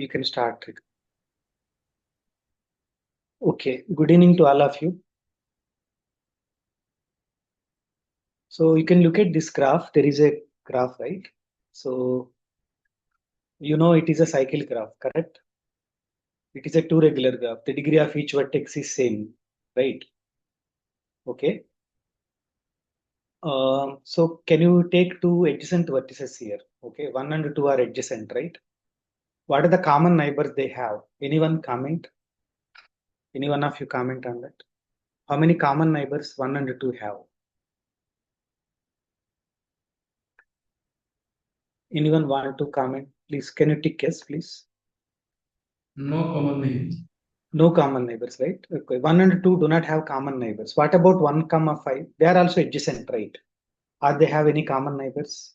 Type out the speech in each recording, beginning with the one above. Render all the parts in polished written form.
you can start. Okay, good evening to all of you. So you can look at this graph. There is a graph, right? So you know it is a cycle graph, correct? It is a two regular graph. The degree of each vertex is same, right? Okay. So can you take two adjacent vertices here? Okay, 1 and 2 are adjacent, right? What are the common neighbors they have? Anyone comment? Any one of you comment on that? How many common neighbors 1 and 2 have? Anyone want to comment? Please, can you tick yes, please? No common neighbors. No common neighbors, right? Okay. 1 and 2 do not have common neighbors. What about 1, 5? They are also adjacent, right? Are they have any common neighbors?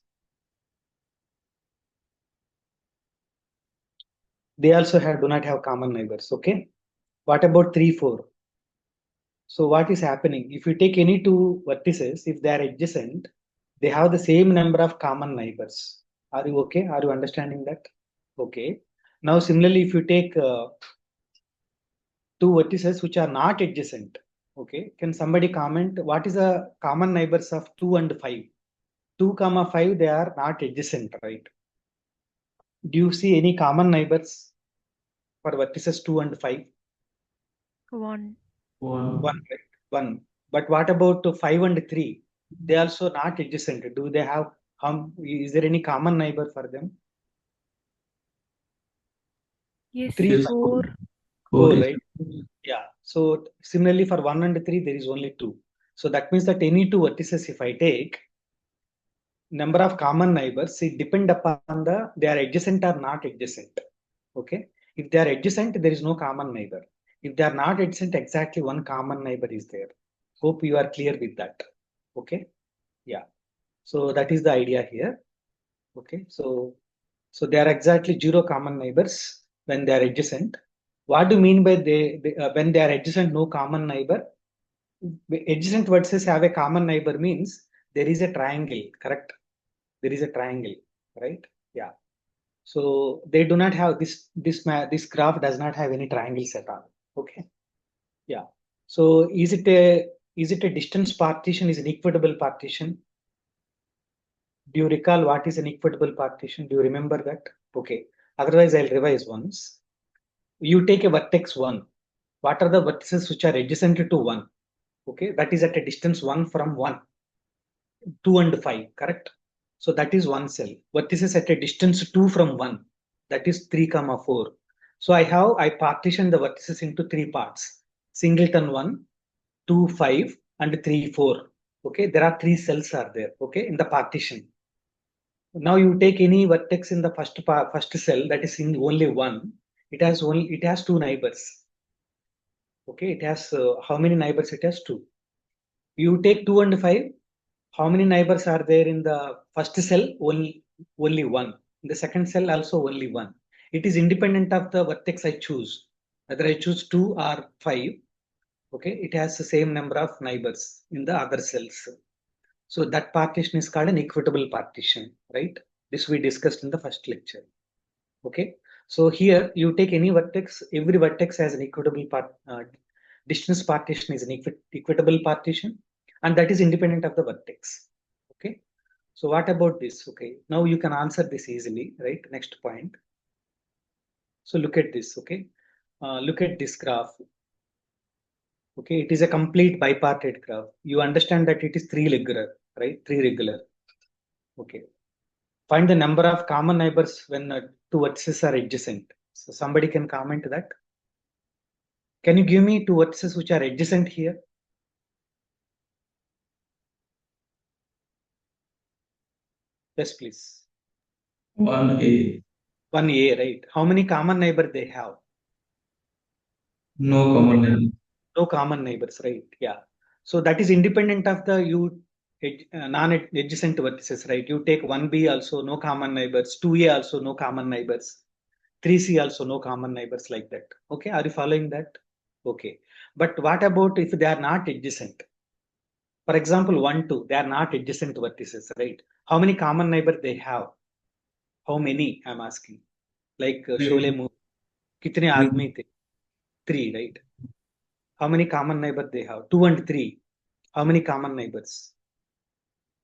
They also do not have common neighbors. Okay. What about 3, 4? So what is happening? If you take any two vertices, if they are adjacent, they have the same number of common neighbors. Are you okay? Are you understanding that? Okay. Now similarly, if you take two vertices which are not adjacent, okay, can somebody comment what is the common neighbors of 2 and 5? 2, 5, they are not adjacent, right? Do you see any common neighbors for vertices 2 and 5? 1. 1. 1, right? 1. But what about 5 and 3? They also not adjacent. Do they have, is there any common neighbor for them? Yes, 3, Yes, 4. 4, is right? Yeah. So similarly for 1 and 3, there is only 2. So that means that any two vertices, if I take, number of common neighbors, it depend upon they are adjacent or not adjacent. Okay. If they are adjacent, there is no common neighbor. If they are not adjacent, exactly one common neighbor is there. Hope you are clear with that. Okay. Yeah. So that is the idea here. Okay. So they are exactly 0 common neighbors when they are adjacent. What do you mean by when they are adjacent, no common neighbor? Adjacent vertices have a common neighbor means there is a triangle, correct? There is a triangle, right? Yeah. So they do not have this graph does not have any triangles at all. Okay. Yeah. So is it a distance partition? Is an equitable partition? Do you recall what is an equitable partition? Do you remember that? Okay. Otherwise, I'll revise once. You take a vertex 1. What are the vertices which are adjacent to 1? Okay. That is at a distance 1 from 1. 2 and 5, correct? So that is one cell. Vertices at a distance 2 from 1. That is 3, 4. So I partition the vertices into 3 parts. Singleton 1, 2, 5, and 3, 4. Okay, there are 3 cells are there. Okay, in the partition. Now you take any vertex in the first cell that is in only 1. It has 2 neighbors. Okay, it has how many neighbors? It has 2. You take 2 and 5. How many neighbors are there in the first cell? Only 1. In the second cell also only 1. It is independent of the vertex I choose. Whether I choose 2 or 5, okay, it has the same number of neighbors in the other cells. So that partition is called an equitable partition, right? This we discussed in the first lecture. Okay. So here you take any vertex, every vertex has an equitable distance partition is an equitable partition, and that is independent of the vertex. Okay. So what about this? Okay. Now you can answer this easily, right? Next point. So look at this. Okay. Look at this graph. Okay. It is a complete bipartite graph. You understand that it is 3 regular, right? 3 regular. Okay. Find the number of common neighbors when two vertices are adjacent. So somebody can comment that. Can you give me two vertices which are adjacent here? Yes, please. 1A. 1A, right? How many common neighbor they have? No common neighbor. No common neighbors, right? Yeah. So that is independent of the non-adjacent vertices, right? You take 1B also no common neighbors, 2A also no common neighbors, 3C also no common neighbors like that. Okay, are you following that? Okay. But what about if they are not adjacent? For example, 1, 2, they are not adjacent vertices, right? How many common neighbor they have? How many? I'm asking. Like Sholay movie. कितने आदमी थे? 3, right? How many common neighbors they have? 2 and 3. How many common neighbors?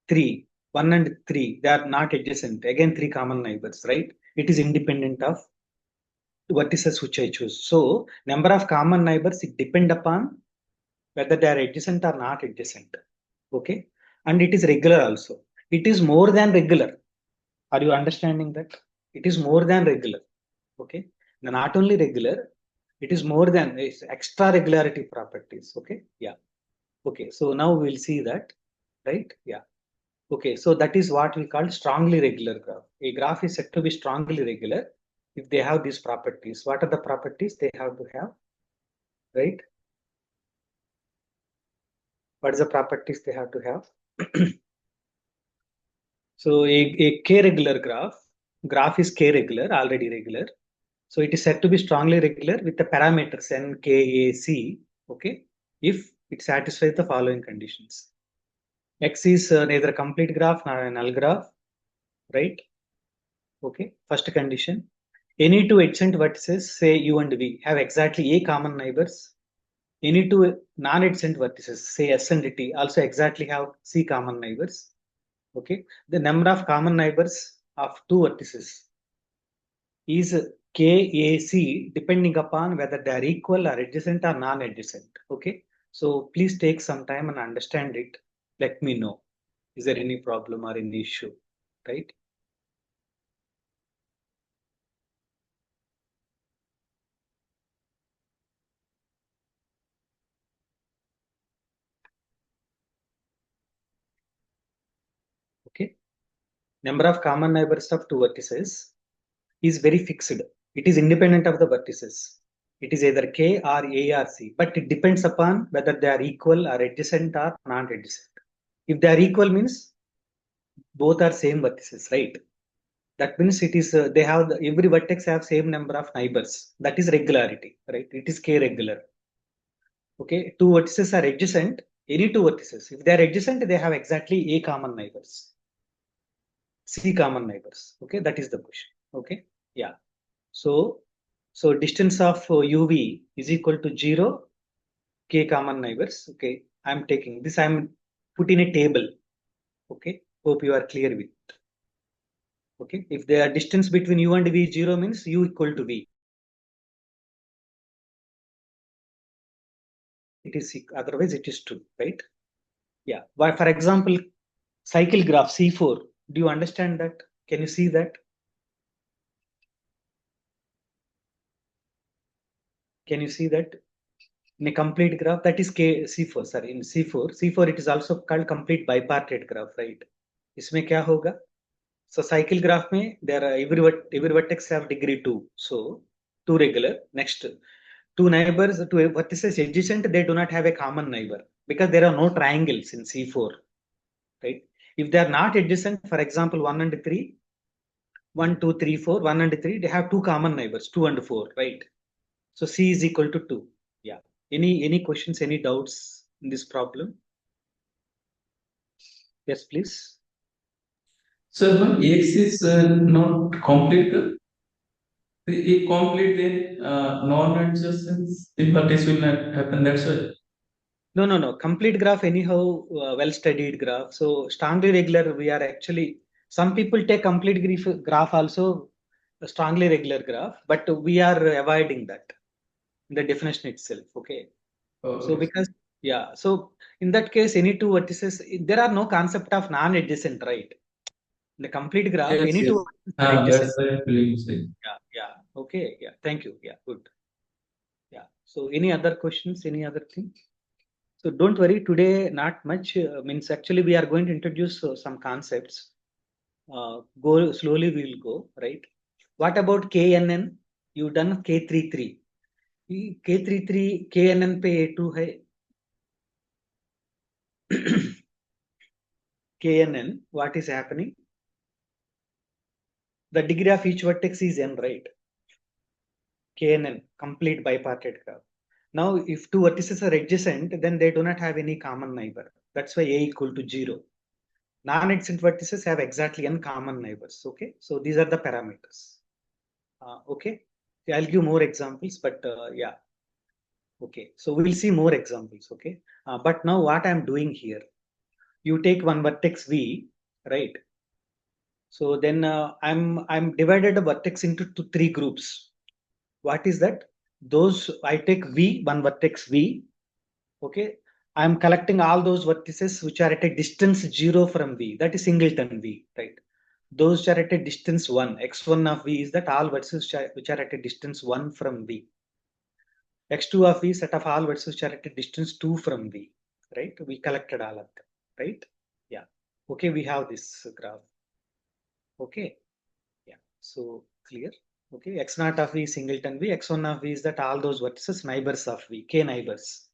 3. 1 and 3. They are not adjacent. Again, 3 common neighbors, right? It is independent of vertices which I choose. So, number of common neighbors, it depend upon whether they are adjacent or not adjacent. Okay? And it is regular also. It is more than regular. Are you understanding that? It is more than regular. Okay? Not only regular, it is more than it's extra regularity properties. Okay? Yeah. Okay. So now we'll see that, right? Yeah. Okay. So that is what we call strongly regular graph. A graph is said to be strongly regular if they have these properties. What are the properties they have to have? Right? What is the properties they have to have? So a k regular graph is k regular, already regular. So it is said to be strongly regular with the parameters n, k, a, c. Okay, if it satisfies the following conditions. X is neither a complete graph nor a null graph, right? Okay, first condition. Any two adjacent vertices, say u and v, have exactly a common neighbors. Any two non-adjacent vertices, say s and t, also exactly have c common neighbors. Okay, the number of common neighbors of two vertices is KAC depending upon whether they are equal or adjacent or non-adjacent. Okay, so please take some time and understand it. Let me know. Is there any problem or any issue? Right? Okay. Number of common neighbors of two vertices is very fixed. It is independent of the vertices. It is either K or A or C, but it depends upon whether they are equal or adjacent or non-adjacent. If they are equal means both are same vertices, right? That means it is they have every vertex have same number of neighbors. That is regularity, right? It is k regular. Okay, two vertices are adjacent. Any two vertices, if they are adjacent, they have exactly a common neighbors, c common neighbors. Okay, that is the question. Okay, yeah. So distance of uv is equal to 0, k common neighbors. Okay, I'm taking this. I'm put in a table. Okay, hope you are clear with. Okay, if the distance between u and v is 0 means u equal to v. It is otherwise it is 2, right? Yeah. But for example, cycle graph C4. Do you understand that? Can you see that? Can you see that? In a complete graph, that is K C4. Sorry, in C4 it is also called complete bipartite graph, right? इसमें क्या होगा? So cycle graph में there are every vertex have degree 2. So 2 regular. Next, two neighbors, two vertices adjacent, they do not have a common neighbor because there are no triangles in C4, right? If they are not adjacent, for example, 1 and 3, 1, 2, 3, 4, 1 and 3, they have two common neighbors, 2 and 4, right? So C is equal to 2. Yeah. Any questions, any doubts in this problem? Yes, please. Sir, when X is not complete, if complete then non-adjacent vertex will not happen. That's why. No. Complete graph, anyhow, well-studied graph. So strongly regular, we are actually, some people take complete graph also, a strongly regular graph, but we are avoiding that in the definition itself. Okay. So Okay. because, yeah, so in that case, any two vertices, there are no concept of non-adjacent, right? In the complete graph, Yes, any yes. two vertices are adjacent. That's the feeling say. Yeah. Okay. Yeah. Thank you. Yeah. Good. Yeah. So any other questions? Any other thing? So don't worry. Today, not much. Means actually, we are going to introduce some concepts. Go slowly. We will go right. What about KNN? You done K33. K33 KNN पे A2 है. KNN. What is happening? The degree of each vertex is n, right? KNN, complete bipartite graph. Now, if two vertices are adjacent, then they do not have any common neighbor. That's why A equal to 0. Non-adjacent vertices have exactly n common neighbors. Okay, so these are the parameters. Okay, I'll give more examples, but yeah. Okay, so we'll see more examples. Okay, but now what I'm doing here, you take one vertex V, right? So then I'm divided a vertex into three groups. What is that? Those I take V, one vertex V. Okay, I'm collecting all those vertices which are at a distance 0 from V. That is singleton V, right? Those which are at a distance 1, x1 of V is that all vertices which are at a distance 1 from V. X2 of V set of all vertices which are at a distance 2 from V, right? We collected all of them, right? Yeah. Okay, we have this graph. Okay. Yeah. So clear. Okay. X naught of V is singleton V. X1 of V is that all those vertices neighbors of V, K neighbors.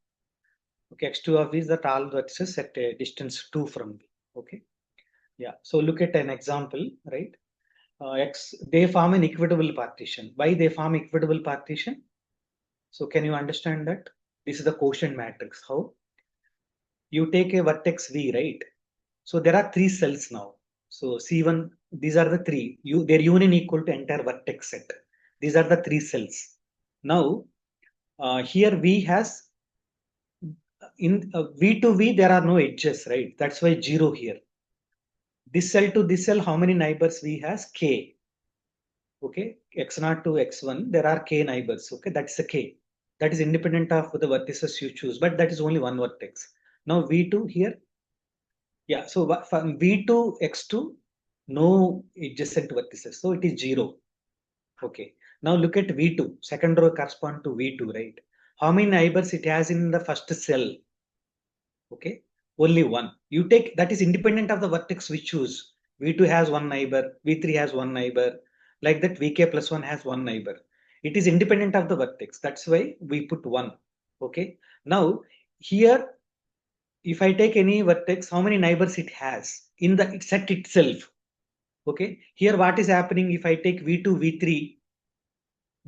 Okay. X2 of V is that all vertices at a distance 2 from V. Okay. Yeah. So look at an example, right? They form an equitable partition. Why they form equitable partition? So can you understand that? This is the quotient matrix. How? You take a vertex V, right? So there are three cells now. So C1, these are the three. Their union equal to entire vertex set. These are the three cells. Now, here V has, in V to V, there are no edges, right? That's why 0 here. This cell to this cell, how many neighbors V has? K. Okay, x0 to x1, there are K neighbors. Okay, that's a K. That is independent of the vertices you choose, but that is only one vertex. Now V2 here, yeah, so from V to X2, no adjacent vertices. So it is 0. Okay. Now look at V2. Second row correspond to V2, right? How many neighbors it has in the first cell? Okay. Only one. You take that is independent of the vertex we choose. V2 has one neighbor, V3 has one neighbor. Like that, VK plus 1 has one neighbor. It is independent of the vertex. That's why we put 1. Okay. Now, here if I take any vertex, how many neighbors it has in the set itself. Okay, here what is happening if I take V2, V3,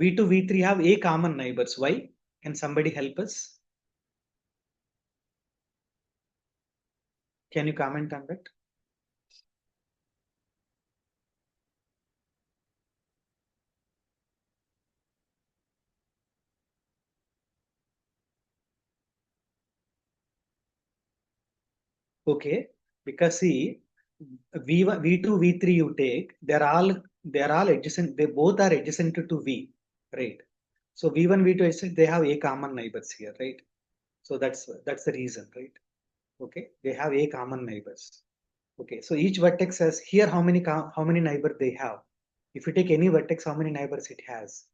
V2, V3 have a common neighbors. Why? Can somebody help us? Can you comment on that? Okay, because see, V1, V2, V3 you take, they're all adjacent, they both are adjacent to V, right? So V1, V2 adjacent, they have a common neighbors here, right? So that's the reason, right? Okay, they have a common neighbors. Okay, so each vertex has here how many neighbors they have. If you take any vertex, how many neighbors it has?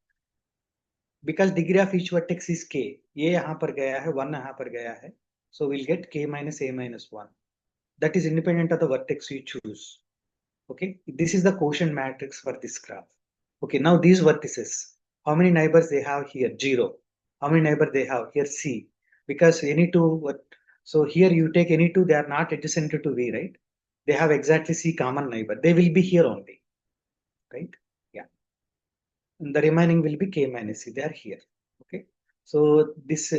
Because degree of each vertex is k. ये यहाँ पर गया है, 1 यहाँ पर गया है. So we'll get k minus a minus 1. That is independent of the vertex you choose. Okay, this is the quotient matrix for this graph. Okay, now these vertices, how many neighbors they have here? 0. How many neighbors they have here? C. Because any two, so here you take any two, they are not adjacent to V, right? They have exactly C common neighbor. They will be here only, right? Yeah. And the remaining will be K minus C. They are here. Okay. So this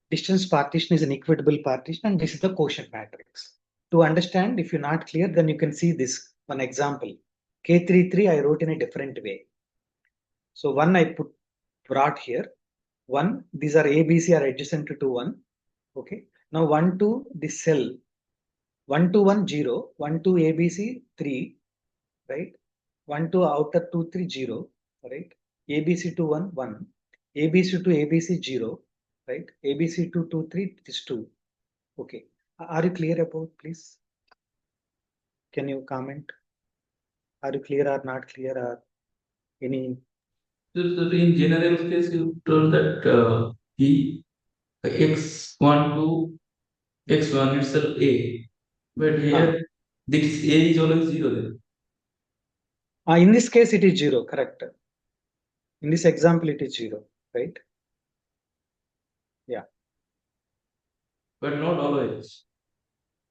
distance partition is an equitable partition, and this is the quotient matrix. To understand, if you're not clear, then you can see this one example. K33 I wrote in a different way. So one I brought here. One, these are A, B, C are adjacent to 1. Okay. Now 1, 2, this cell 1 to 1, 0, 1 to ABC 3, right? 1 to outer 2, 3, 0, right? ABC to 1, 1. ABC to ABC 0, right? ABC to 2, 3, this 2. Okay. Are you clear about, please? Can you comment? Are you clear or not clear or any? So in general case, you told that E x1 to x1 itself A, but here this A is always 0 then. In this case, it is 0, correct. In this example, it is 0, right? Yeah. But not always.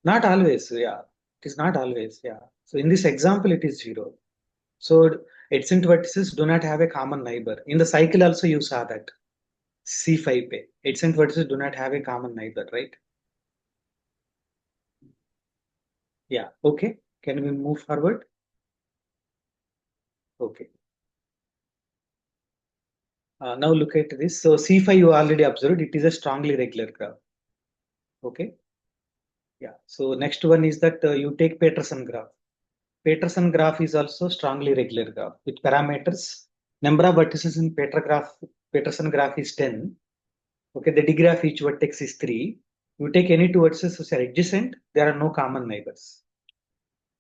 Not always, yeah. It is not always, yeah. So in this example, it is 0. So adjacent vertices do not have a common neighbor. In the cycle also you saw that. C5 adjacent vertices do not have a common neighbor, right? Yeah, okay. Can we move forward? Okay. Now look at this. So C5 you already observed, it is a strongly regular graph. Okay. Yeah. So next one is that you take Peterson graph. Peterson graph is also strongly regular graph with parameters. Number of vertices in Peterson graph is 10. Okay, the degree of each vertex is 3. You take any two vertices which are adjacent, there are no common neighbors.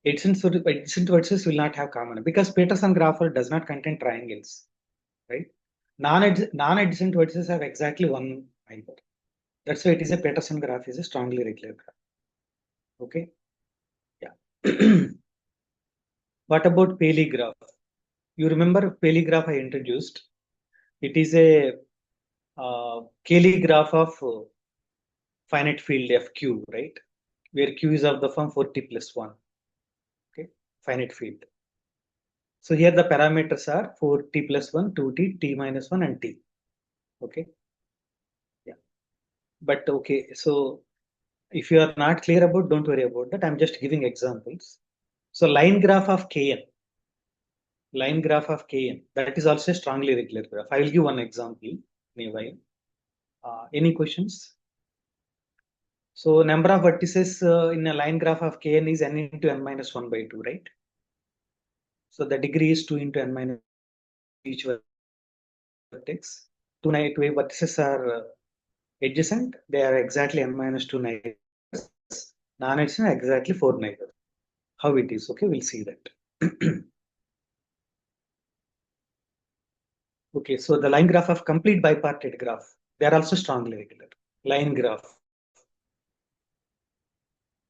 Adjacent vertices will not have common because Peterson graph does not contain triangles, right? Non-adjacent vertices have exactly one neighbor. That's why it is a Peterson graph is a strongly regular graph. Okay, yeah. What about Paley graph? You remember Paley graph I introduced? It is a Cayley graph of finite field FQ, right? Where Q is of the form 4t plus 1. Okay, finite field. So here the parameters are 4t plus 1, 2t, t minus 1, and t. Okay. Yeah. But okay, so if you are not clear about, don't worry about that. I'm just giving examples. So line graph of Kn, that is also a strongly regular graph. I will give one example meanwhile. Any questions? So number of vertices in a line graph of Kn is n into n minus 1 by 2, right? So the degree is 2 into n minus each vertex. Two vertices are adjacent. They are exactly n minus 2 neighbors. Non-adjacent exactly 4 neighbors. How it is? Okay, we'll see that. Okay, so the line graph of complete bipartite graph, they are also strongly regular. Line graph.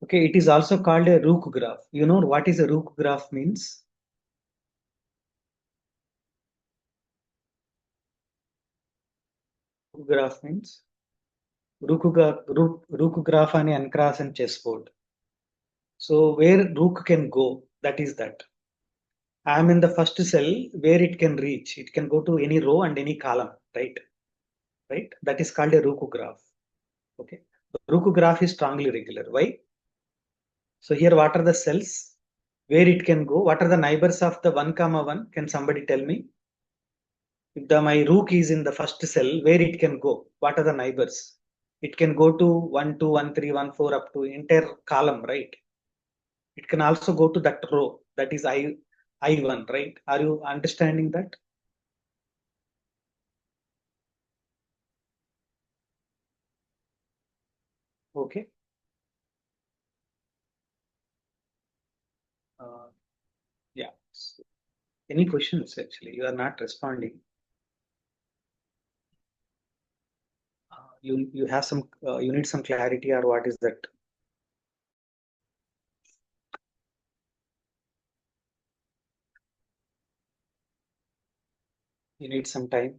Okay, it is also called a Rook graph. You know what is a Rook graph means? Rook graph means Rook graph on an uncross and chessboard. So where Rook can go, that is that. I am in the first cell where it can reach. It can go to any row and any column, right? Right? That is called a Rook graph. Okay. Rook graph is strongly regular. Why? So here, what are the cells where it can go? What are the neighbors of the 1, 1? Can somebody tell me? If my rook is in the first cell, where it can go? What are the neighbors? It can go to 1, 2, 1, 3, 1, 4 up to entire column, right? It can also go to that row. That is I1, right? Are you understanding that? Okay. Yeah. So, any questions actually? You are not responding. You have some you need some clarity or what is that? You need some time.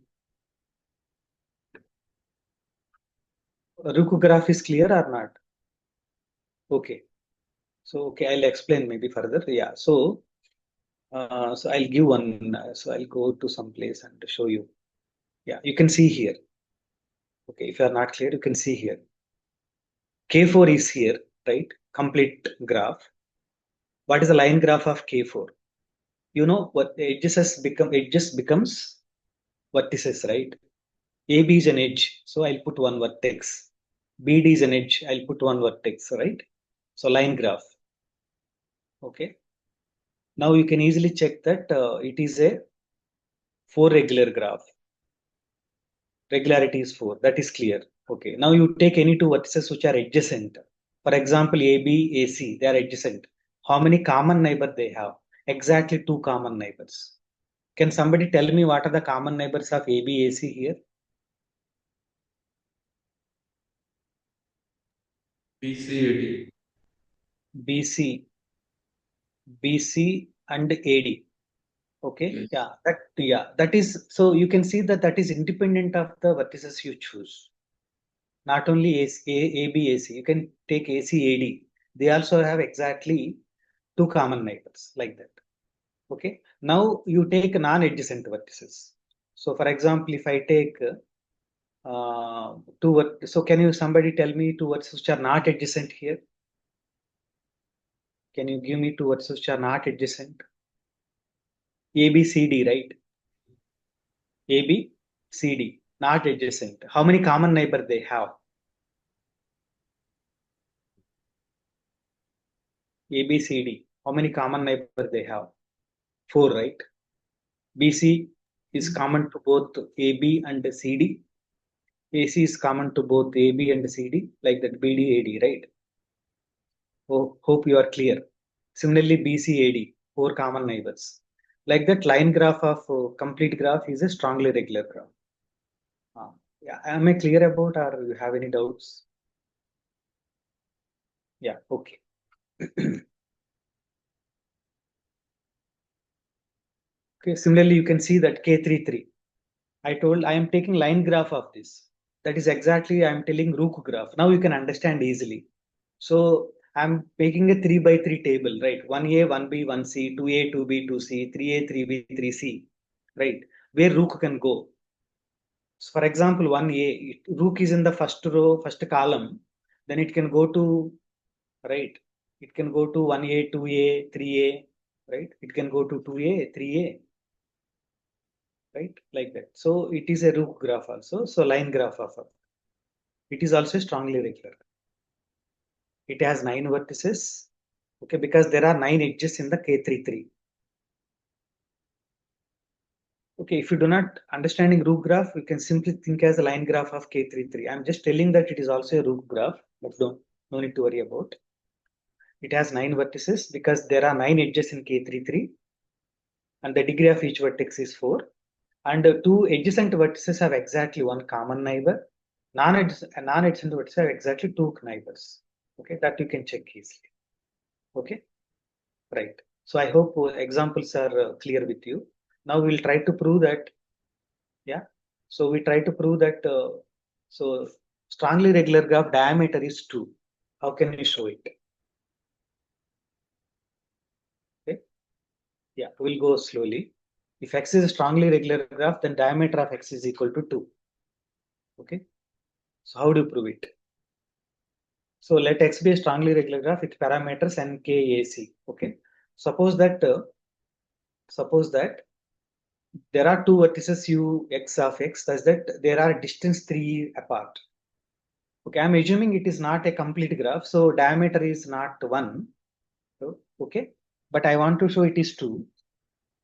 Ruku graph is clear or not? Okay. So okay, I'll explain maybe further. Yeah. So so I'll give one. So I'll go to some place and show you. Yeah, you can see here. Okay, if you are not clear, you can see here. K4 is here, right? Complete graph. What is the line graph of K4? You know what edges becomes vertices, right? AB is an edge, so I'll put one vertex. BD is an edge, I'll put one vertex, right? So line graph. Okay. Now you can easily check that it is a 4 regular graph. Regularity is 4. That is clear. Okay. Now you take any two vertices which are adjacent. For example, AB, AC, they are adjacent. How many common neighbors they have? Exactly 2 common neighbors. Can somebody tell me what are the common neighbors of AB, AC here? BCAD. BC, BC and AD. Okay. Yes. That is, so you can see that is independent of the vertices you choose. Not only AB, AC, you can take AC, AD. They also have exactly 2 common neighbors like that. Okay. Now you take non-adjacent vertices. So for example, if I take so can you somebody tell me two vertices which are not adjacent here? Can you give me two vertices which are not adjacent? A, B, C, D, right? A, B. CD, not adjacent. How many common neighbor they have? ABCD. How many common neighbor they have? 4, right? BC is common to both AB and CD. AC is common to both AB and CD, like that BD, AD, right? Oh, hope you are clear. Similarly, BC, AD, 4 common neighbors. Like that, line graph of complete graph is a strongly regular graph. Yeah, am I clear about, or you have any doubts? Yeah, okay. Okay, similarly, you can see that K33. I told I am taking line graph of this. That is exactly I am telling Rook graph. Now you can understand easily. So I'm making a 3 by 3 table, right? 1A, 1B, 1C, 2A, 2B, 2C, 3A, 3B, 3C, right? Where Rook can go. So for example, 1A, Rook is in the first row, first column. Then it can go to, right? It can go to 1A, 2A, 3A, right? It can go to 2A, 3A, right? Like that. So it is a Rook graph also. So line graph of it is also strongly regular. It has 9 vertices, okay, because there are 9 edges in the K33. Okay, if you do not understanding Rook graph, you can simply think as a line graph of K33. I'm just telling that it is also a Rook graph, but no need to worry about. It has 9 vertices because there are 9 edges in K33, and the degree of each vertex is 4. And 2 adjacent vertices have exactly 1 common neighbor. Non-adjacent vertices have exactly 2 neighbors. Okay, that you can check easily. Okay, right. So I hope examples are clear with you. Now we'll try to prove that. Yeah. So we try to prove that. So strongly regular graph diameter is 2. How can we show it? Okay. Yeah, we'll go slowly. If x is a strongly regular graph, then diameter of x is equal to 2. Okay. So how do you prove it? So let x be a strongly regular graph with parameters n, k, a, c. Okay. Suppose that there are 2 vertices u x of x, such that there are distance 3 apart. Okay, I'm assuming it is not a complete graph, so diameter is not 1. Okay, but I want to show it is 2.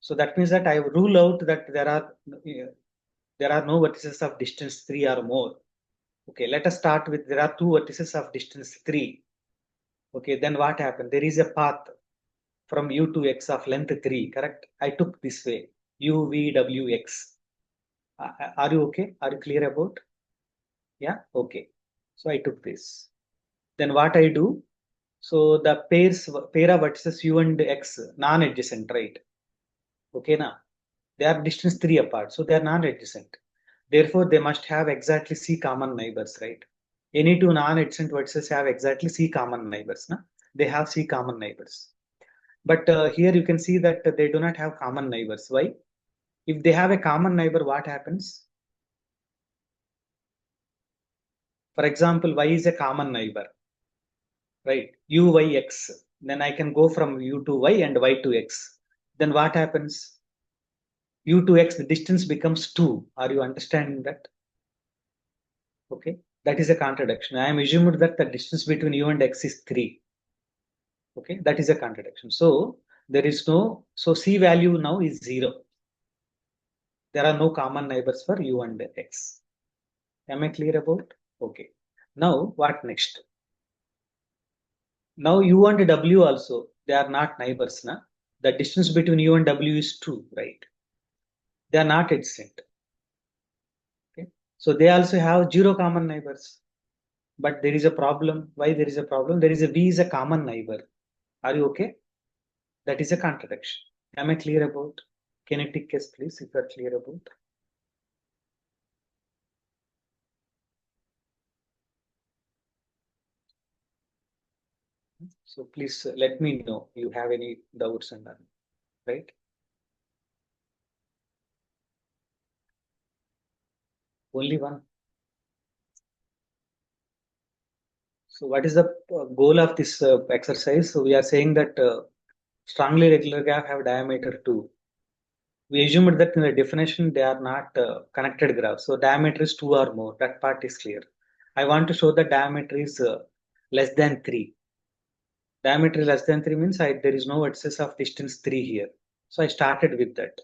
So that means that I rule out that there are no vertices of distance 3 or more. Okay, let us start with there are 2 vertices of distance 3. Okay, then what happened? There is a path from u to x of length 3, correct? I took this way, u, v, w, x. Are you okay? Are you clear about? Yeah, okay. So I took this. Then what I do? So the pair of vertices u and x non-adjacent, right? Okay, now they are distance 3 apart, so they are non-adjacent. Therefore, they must have exactly c common neighbors, right? Any two non-adjacent vertices have exactly c common neighbors. Na? They have c common neighbors. But here you can see that they do not have common neighbors. Why? If they have a common neighbor, what happens? For example, y is a common neighbor, right? U, y, x. Then I can go from u to y and y to x. Then what happens? U to x, the distance becomes 2. Are you understanding that? Okay, that is a contradiction. I am assumed that the distance between u and x is 3. Okay, that is a contradiction. So there is no, so c value now is 0. There are no common neighbors for u and x. Am I clear about? Okay. Now what next? Now u and w also, they are not neighbors. Na? The distance between u and w is 2, right? They are not adjacent. Okay. So they also have 0 common neighbors. But there is a problem. Why there is a problem? There is a v is a common neighbor. Are you okay? That is a contradiction. Am I clear about? Can you tick yes, please, if you are clear about? So please let me know if you have any doubts on that, right? Only one. So what is the goal of this exercise? So we are saying that strongly regular graph have diameter 2. we assumed that in the definition they are not connected graphs. So diameter is 2 or more. That part is clear. I want to show the diameter is less than 3. Diameter is less than 3 means there is no excess of distance 3 here. So I started with that.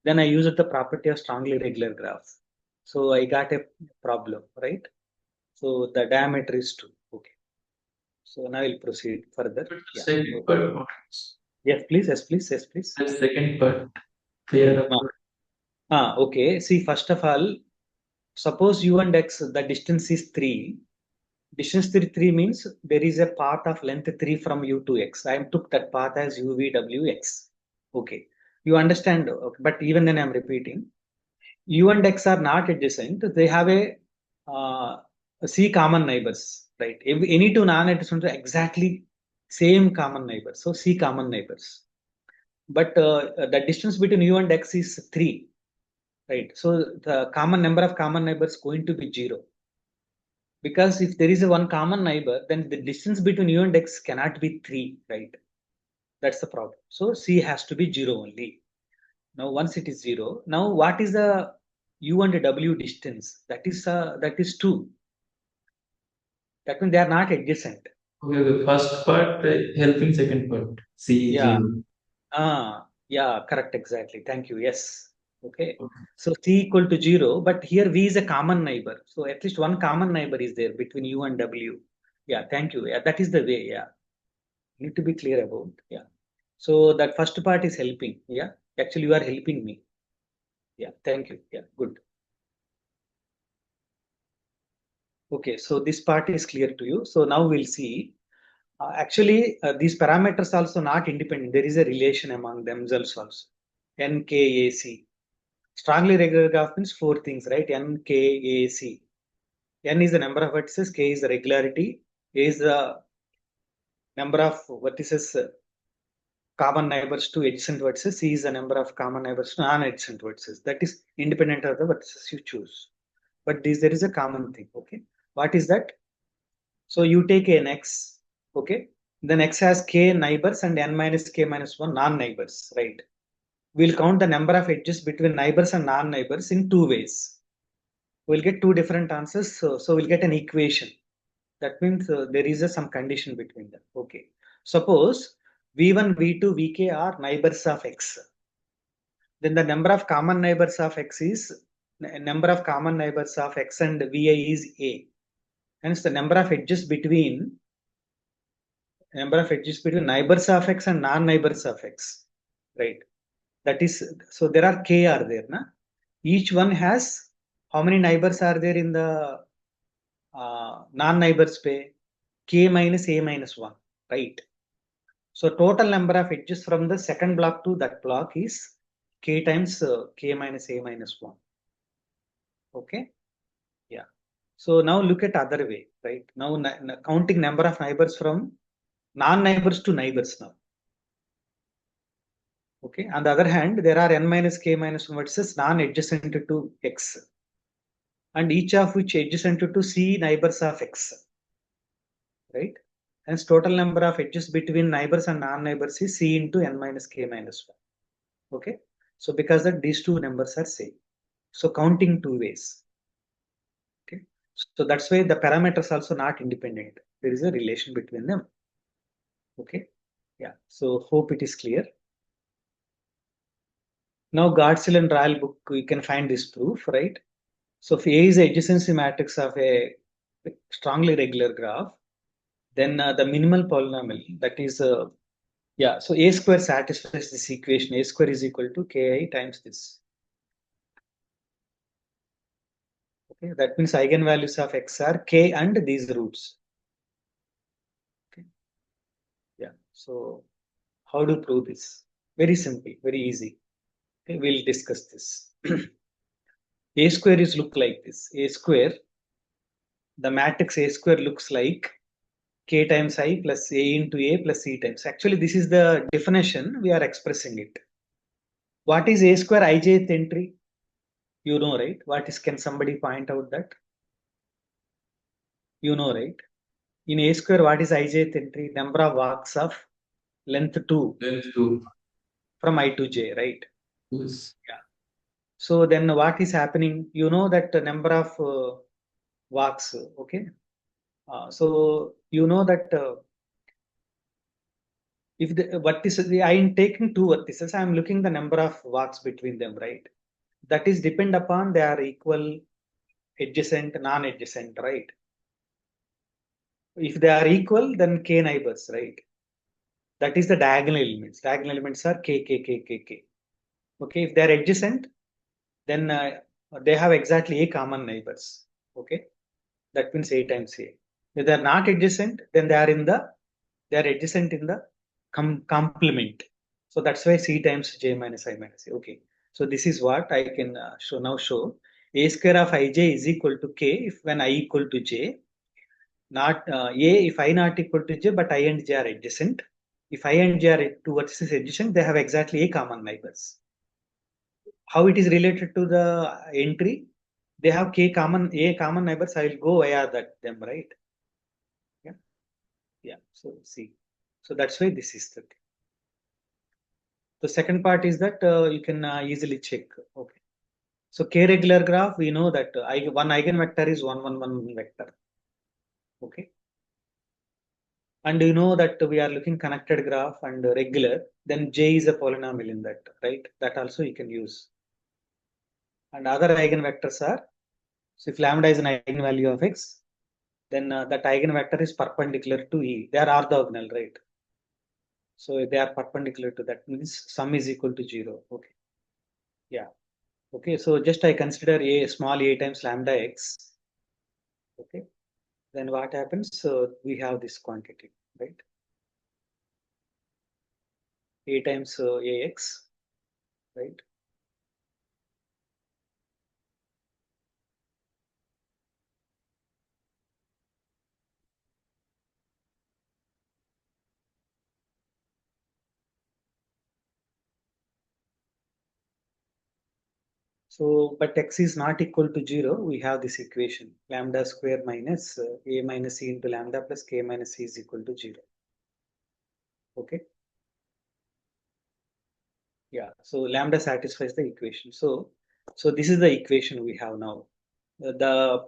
Then I used the property of strongly regular graph. So I got a problem, right? So the diameter is 2. Okay. So now I'll proceed further. But the Yeah. second part, what is Yes, please. Yes, please. Yes, please. the second part? Clear about Okay. See, first of all, suppose u and x, the distance is 3. Distance 3 means there is a path of length 3 from u to x. I took that path as uvwx. Okay. You understand, but even then I'm repeating. U and x are not adjacent. They have a C common neighbors, right? Any two non-adjacent are exactly same common neighbors. So C common neighbors. But the distance between u and x is 3, right? So the common number of common neighbors going to be 0. Because if there is a one common neighbor, then the distance between u and x cannot be 3, right? That's the problem. So C has to be 0 only. Now, once it is 0, now what is the u and w distance? That is 2. That means they are not adjacent. Okay, first part helping second part. C Yeah. 0. Yeah, correct, exactly. Thank you. Yes. Okay. Okay. So C equal to 0, but here V is a common neighbor. So at least one common neighbor is there between U and W. Yeah, thank you. Yeah, that is the way. Yeah. Need to be clear about. Yeah. So that first part is helping. Yeah. Actually, you are helping me. Yeah, thank you. Yeah, good. Okay, so this part is clear to you. So now we'll see. Actually, these parameters also not independent. There is a relation among themselves also. N, K, A, C. Strongly regular graph means 4 things, right? N, K, A, C. N is the number of vertices, K is the regularity, A is the number of vertices common neighbors to adjacent vertices, C is the number of common neighbors to non-adjacent vertices. That is independent of the vertices you choose. But there is a common thing, okay? What is that? So you take an X, okay? Then X has K neighbors and N minus K minus 1 non-neighbors, right? We'll count the number of edges between neighbors and non-neighbors in 2 ways. We'll get 2 different answers. So we'll get an equation. That means there is some condition between them. Okay. Suppose V1, V2, Vk are neighbors of X. Then the number of common neighbors of X is number of common neighbors of X and Vi is A. Hence the number of edges between neighbors of X and non-neighbors of X. Right. That is, so there are K are there. Na? Each one has how many neighbors are there in the non-neighbor space? K minus A minus 1, right? So total number of edges from the second block to that block is K times K minus A minus 1. Okay? Yeah. So now look at other way, right? Now counting number of neighbors from non-neighbors to neighbors now. Okay. On the other hand, there are N minus K minus 1 vertices non-adjacent to X. And each of which adjacent to C neighbors of X. Right? Hence total number of edges between neighbors and non-neighbors is C into N minus K minus 1. Okay. So because that these two numbers are same. So counting 2 ways. Okay. So that's why the parameters also not independent. There is a relation between them. Okay. Yeah. So hope it is clear. Now Godsell and Royal book, you can find this proof, right? So if A is the adjacency matrix of a strongly regular graph, then the minimal polynomial, that is yeah, so A square satisfies this equation. A square is equal to Ki times this. Okay, that means eigenvalues of X are K and these roots. Okay. Yeah, so how to prove this? Very simple, very easy. Okay, we'll discuss this. A square is look like this. A square, the matrix A square looks like K times I plus A into A plus C times. Actually, this is the definition. We are expressing it. What is A square ijth entry? You know, right? What is, can somebody point out that? You know, right? In A square, what is ijth entry? Number of arcs of length 2 Length 2. from I to J, right? Yes. So then what is happening? You know that the number of walks, okay? So you know that if the vertices, I am taking two vertices, I am looking the number of walks between them, right? That is depend upon they are equal, adjacent, non-adjacent, right? If they are equal, then k neighbors, right? That is the diagonal elements. Diagonal elements are k, k, k, k, k. Okay, if they are adjacent, then they have exactly a common neighbors. Okay, that means a times a. If they are not adjacent, then they are adjacent in the complement. So that's why c times j minus I minus a. Okay, so this is what I can show. A square of ij is equal to k if when I equal to j. Not a if I not equal to j, but I and j are adjacent. If I and j are two vertices adjacent, they have exactly a common neighbors. How it is related to the entry? They have a common neighbors. I will go via that them, right? Yeah, yeah. So see, so that's why this is the thing. The second part is that you can easily check. Okay. So k regular graph, we know that one eigenvector is 1, 1, 1 vector. Okay. And you know that we are looking connected graph and regular, then j is a polynomial in that, right? That also you can use. And other eigenvectors are, so if lambda is an eigenvalue of x, then that eigenvector is perpendicular to E. They are orthogonal, right? So they are perpendicular to that, means sum is equal to 0. Okay. Yeah. Okay. So just I consider a small a times lambda x. Okay. Then what happens? So we have this quantity, right? A times ax, right? So, but x is not equal to 0. We have this equation lambda square minus a minus c into lambda plus k minus c is equal to 0. Okay. Yeah. So lambda satisfies the equation. So this is the equation we have now. The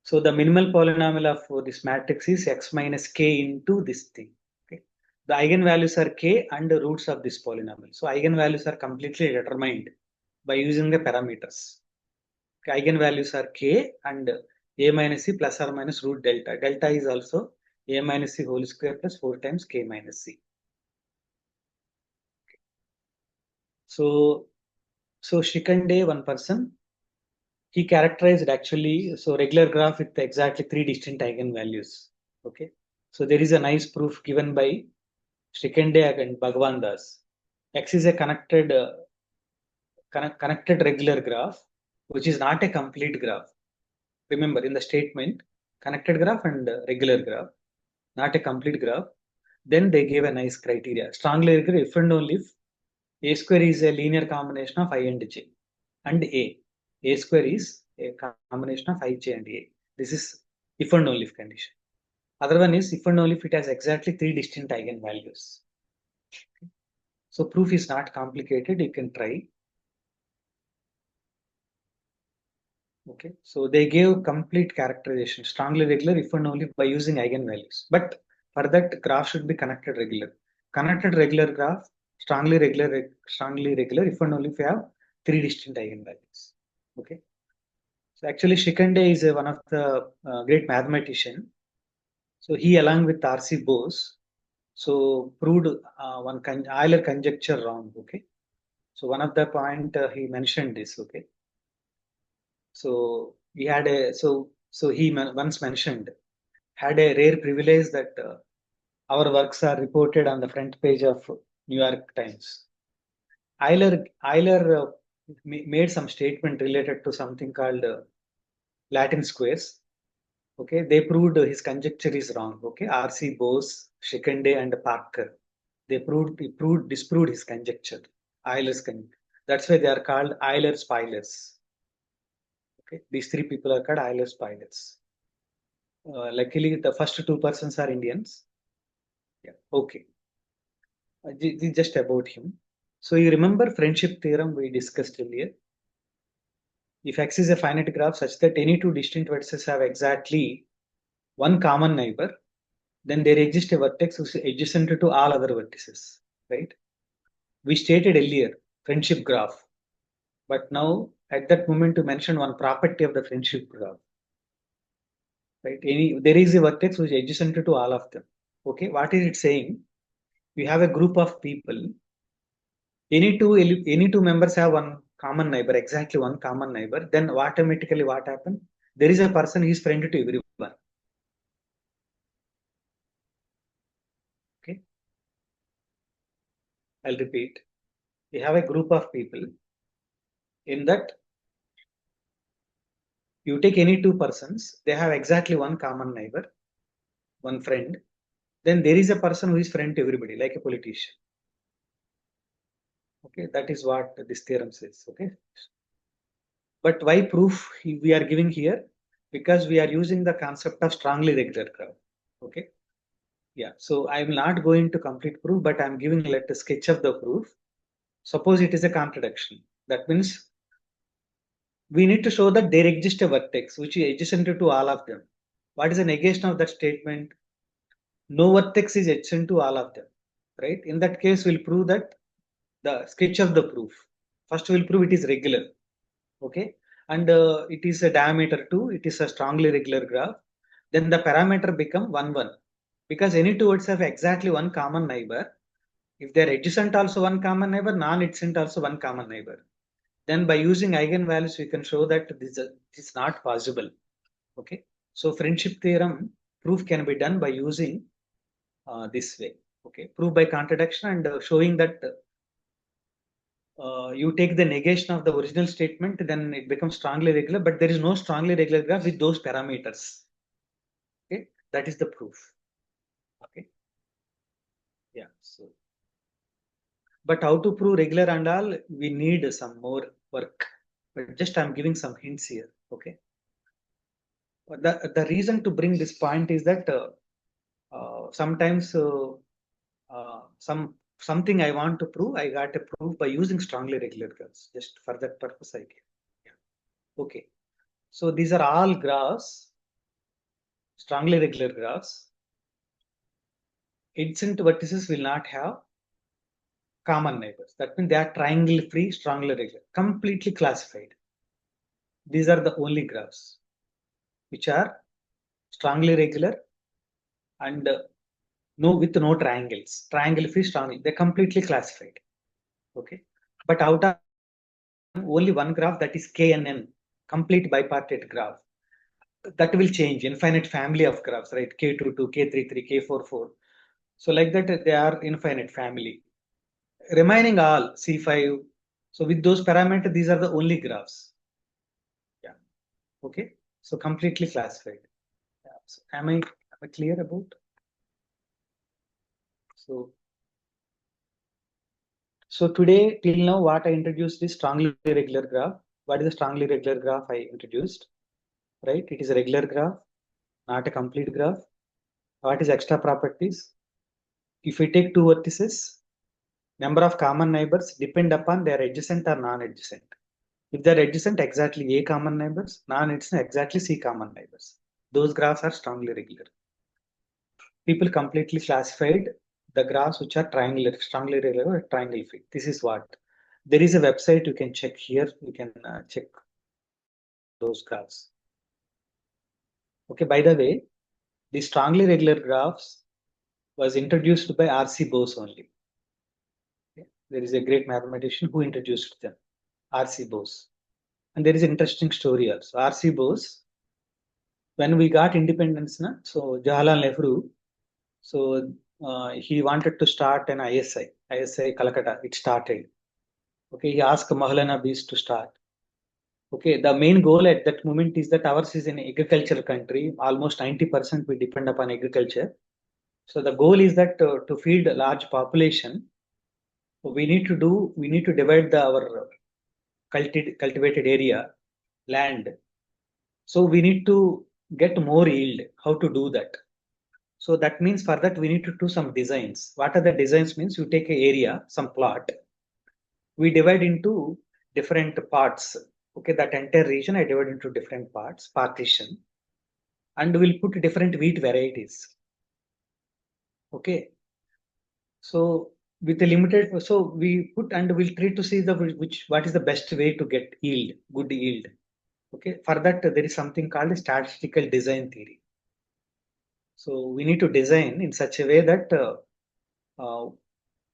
So the minimal polynomial of this matrix is x minus k into this thing. Okay. The eigenvalues are k and the roots of this polynomial. So eigenvalues are completely determined by using the parameters. Okay. Eigenvalues are k and a minus c plus or minus root delta. Delta is also a minus c whole square plus 4 times k minus c. So Shikande, one person, he characterized actually regular graph with exactly 3 distinct eigenvalues. Okay, so there is a nice proof given by Shrikande and Bhagwan Das. X is a connected regular graph, which is not a complete graph. Remember in the statement, connected graph and regular graph, not a complete graph. Then they gave a nice criteria. Strongly agree if and only if a square is a linear combination of I and j and a. A square is a combination of I, j and a. This is if and only if condition. Other one is if and only if it has exactly 3 distinct eigenvalues. So proof is not complicated. You can try. Okay. So they gave complete characterization, strongly regular if and only by using eigenvalues. But for that graph should be connected regular. Connected regular graph, strongly regular if and only if you have 3 distinct eigenvalues. Okay. So actually Shikande is one of the great mathematician. So he along with R.C. Bose, so proved Euler conjecture wrong. Okay. So one of the point he mentioned this. Okay. So he had a once mentioned had a rare privilege that our works are reported on the front page of New York Times. Euler made some statement related to something called Latin squares. Okay, they proved his conjecture is wrong. Okay, R.C. Bose, Shikande, and Parker. They disproved his conjecture. Euler's conjecture. That's why they are called Euler's pilots. Okay, these three people are called Euler's pilots. Luckily, the first two persons are Indians. Yeah, okay. This is just about him. So you remember friendship theorem we discussed earlier? If X is a finite graph such that any two distinct vertices have exactly one common neighbor, then there exists a vertex which is adjacent to all other vertices, right? We stated earlier friendship graph, but now at that moment to mention one property of the friendship graph, right? There is a vertex which is adjacent to all of them. Okay, what is it saying? We have a group of people. Any two members have one common neighbor, exactly one common neighbor. Then automatically what happens? There is a person who is friend to everyone. Okay, I'll repeat. We have a group of people. In that, you take any two persons, they have exactly one common neighbor, one friend. Then there is a person who is friend to everybody, like a politician. Okay, that is what this theorem says. Okay, but why proof we are giving here? Because we are using the concept of strongly regular graph. Okay, yeah. So I will not go into complete proof, but I'm giving like a sketch of the proof. Suppose it is a contradiction. That means we need to show that there exists a vertex which is adjacent to all of them. What is the negation of that statement? No vertex is adjacent to all of them, right? In that case, we'll prove that the sketch of the proof. First, we'll prove it is regular, okay? And it is a diameter 2, it is a strongly regular graph. Then the parameter become 1, 1. Because any two words have exactly one common neighbor. If they are adjacent also one common neighbor, non-adjacent also one common neighbor. Then by using eigenvalues, we can show that this is not possible. Okay. So friendship theorem proof can be done by using this way. Okay. Proof by contradiction and showing that you take the negation of the original statement, then it becomes strongly regular, but there is no strongly regular graph with those parameters. Okay. That is the proof. Okay. Yeah. So, but how to prove regular and all, we need some more work. But just I'm giving some hints here. Okay. The reason to bring this point is that sometimes something I want to prove, I got to prove by using strongly regular graphs. Just for that purpose, I give. Yeah. Okay. So these are all graphs, strongly regular graphs. Adjacent vertices will not have common neighbors. That means they are triangle free, strongly regular, completely classified. These are the only graphs which are strongly regular and with no triangles. Triangle free, strongly, they're completely classified. Okay. But out of only one graph, that is KNN, complete bipartite graph. That will change, infinite family of graphs, right? K22, K33, K44. So like that, they are infinite family. Remaining all C5. So with those parameters, these are the only graphs. Yeah. Okay. So completely classified. Yeah. So am I clear about? So today, till now, what I introduced is strongly regular graph. What is a strongly regular graph I introduced? Right? It is a regular graph, not a complete graph. What is extra properties? If we take two vertices, number of common neighbors depend upon their adjacent or non-adjacent. If they're adjacent, exactly A common neighbors, non-adjacent, exactly C common neighbors. Those graphs are strongly regular. People completely classified the graphs which are triangular, strongly regular, or triangle free. This is what. There is a website you can check here. You can check those graphs. Okay, by the way, the strongly regular graphs was introduced by R.C. Bose only. Okay. There is a great mathematician who introduced them, R.C. Bose. And there is an interesting story also. R.C. Bose, when we got independence, so Jawaharlal Nehru, so he wanted to start an ISI Calcutta, it started. Okay, he asked Maulana Bees to start. Okay, the main goal at that moment is that ours is an agricultural country. Almost 90% we depend upon agriculture. So the goal is that to feed a large population, we need to divide our cultivated area, land. So we need to get more yield. How to do that? So that means for that we need to do some designs. What are the designs means? You take an area, some plot. we divide into different parts. Okay, that entire region I divide into different parts, partition, and we'll put different wheat varieties. Okay, so with a limited, so we put and we'll try to see what is the best way to get yield, good yield. Okay, for that there is something called statistical design theory. So we need to design in such a way that uh,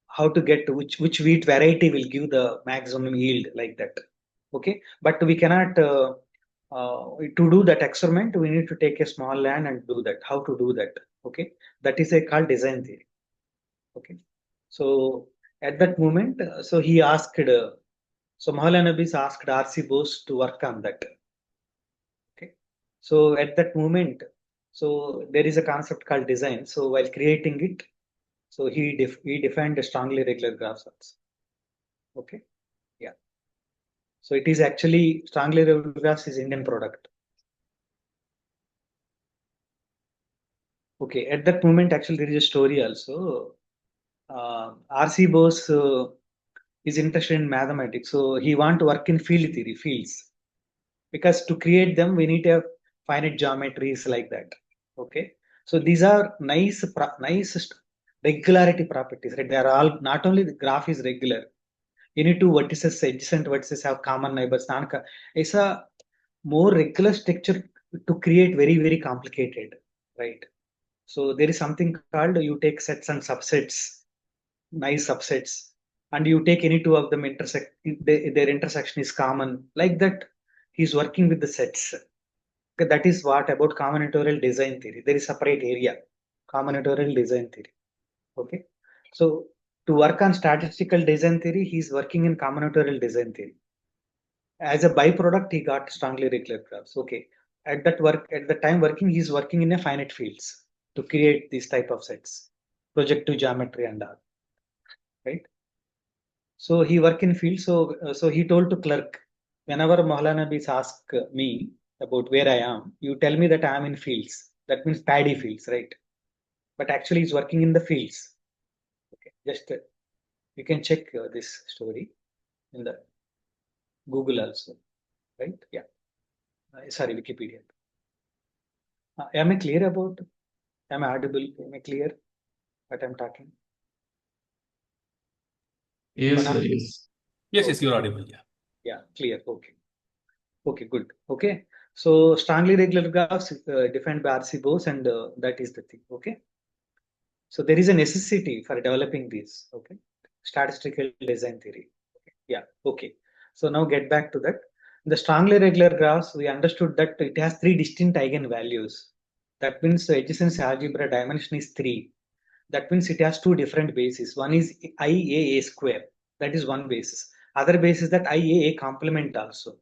how to get which wheat variety will give the maximum yield, like that. Okay, but we cannot to do that experiment we need to take a small land and do that. How to do that? Okay, that is a called design theory. Okay, so at that moment, so he asked, so Mahalanobis asked RC Bose to work on that. Okay, so at that moment, so there is a concept called design. So while creating it, so he defined a strongly regular graphs also. Okay, yeah. So it is actually strongly regular graphs is Indian product. Okay, at that moment, actually there is a story also. RC Bose is interested in mathematics, so he want to work in field theory, fields, because to create them we need to have finite geometries like that. Okay, so these are nice regularity properties, right? They are all, not only the graph is regular, any two vertices, adjacent vertices have common neighbors. It's a more regular structure to create very complicated, right? So there is something called, you take sets and subsets, nice subsets, and you take any two of them intersect, their intersection is common, like that. He's working with the sets. Okay, that is what about combinatorial design theory. There is separate area, combinatorial design theory. Okay, so to work on statistical design theory, he's working in combinatorial design theory. As a byproduct, he got strongly regular graphs. Okay, at the time working, he's working in a finite fields to create these type of sets, projective geometry and all, right? So he work in field. So he told to clerk, whenever Mahalanobis ask me about where I am, you tell me that I am in fields. That means paddy fields, right? But actually, he's working in the fields. Okay, just you can check this story in the Google also, right? Yeah. Sorry, Wikipedia. Am I clear about? Am I audible? Am I clear what I'm talking? Yes, Mana? sir, yes. Yes, you're audible. Yeah. Yeah, clear. Okay. Okay, good. Okay. So strongly regular graphs defined by RC Bose, and that is the thing. Okay. So there is a necessity for developing these. Okay. Statistical design theory. Okay. Yeah. Okay. So now get back to that. The strongly regular graphs, we understood that it has three distinct eigenvalues. That means the adjacency algebra dimension is 3. That means it has two different bases. One is IAA square. That is one basis. Other base is that IAA complement also.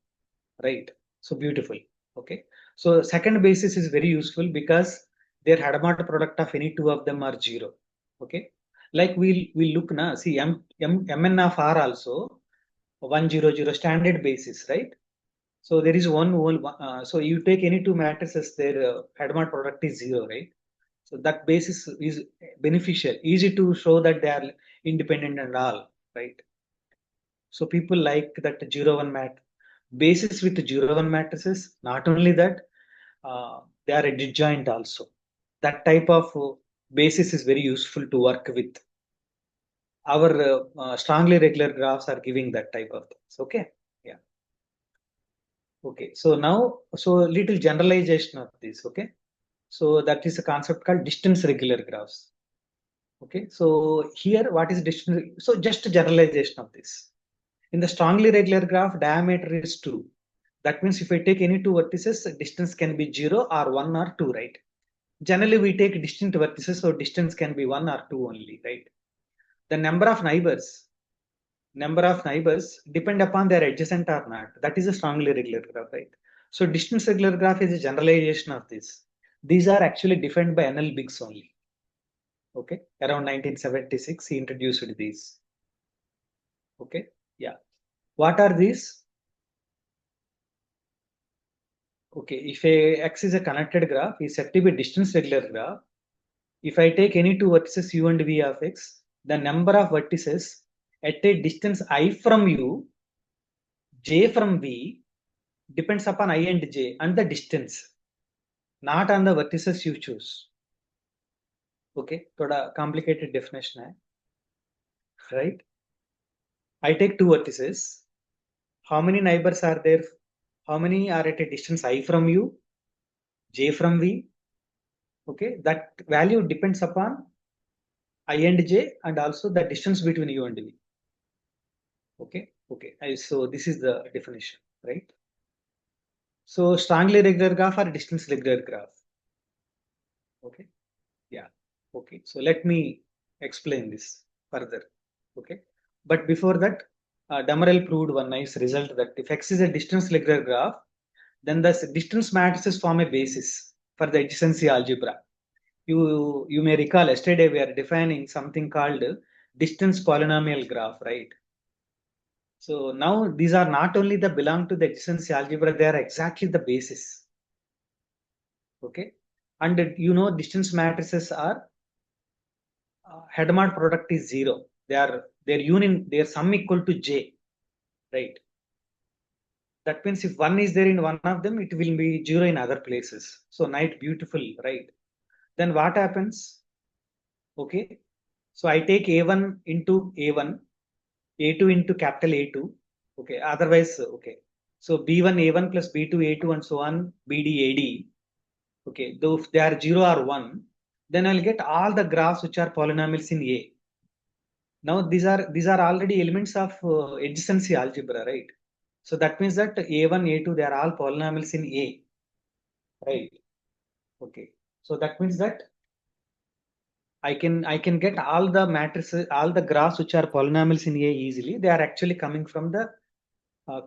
Right? So beautiful. Okay. So second basis is very useful because their Hadamard product of any two of them are 0. Okay. Like we'll look now. See Mn of R also 100 standard basis, right? So there is so you take any two matrices, their Hadamard product is 0, right? So that basis is beneficial, easy to show that they are independent and all, right? So people like that 0-1 mat basis with 0-1 matrices. Not only that, they are a disjoint also. That type of basis is very useful to work with. Our strongly regular graphs are giving that type of things. Okay. Yeah. Okay. So now, so little generalization of this. Okay. So that is a concept called distance regular graphs. Okay. So here, what is distance? So just a generalization of this. In the strongly regular graph, diameter is 2. That means if I take any two vertices, distance can be 0 or 1 or 2, right? Generally, we take distinct vertices, so distance can be 1 or 2 only, right? The number of neighbors depend upon their adjacent or not. That is a strongly regular graph, right? So distance regular graph is a generalization of this. These are actually defined by N.L. Biggs only. Okay, around 1976, he introduced these. Okay, yeah. What are these? Okay, if a x is a connected graph, is said to be distance regular graph. If I take any two vertices u and v of x, the number of vertices at a distance I from you, j from V depends upon I and j and the distance, not on the vertices you choose. Okay, थोड़ा complicated definition है, right? I take two vertices. How many neighbors are there? How many are at a distance I from you, j from V? Okay, that value depends upon I and j and also the distance between u and V. Okay, so this is the definition, right? So strongly regular graph or distance regular graph. Okay, yeah, okay. So let me explain this further. Okay, but before that, Damarel proved one nice result that if X is a distance regular graph, then the distance matrices form a basis for the adjacency algebra. You may recall yesterday we are defining something called distance polynomial graph, right? So now these are not only the belong to the adjacency algebra, they are exactly the basis. Okay, and distance matrices are head mod product is 0. Their union, their sum equal to j, right? That means if one is there in one of them, it will be 0 in other places. So night beautiful, right? Then what happens? Okay, so I take a1 into a1, a2 into capital A2. Okay, otherwise, okay. So b1 a1 plus b2 a2 and so on, bd ad. Okay, though if they are 0 or 1, then I'll get all the graphs which are polynomials in A. Now these are already elements of adjacency algebra, right? So that means that a1, a2, they are all polynomials in A, right? Okay, so that means that I can get all the matrices, all the graphs which are polynomials in A easily. They are actually coming from the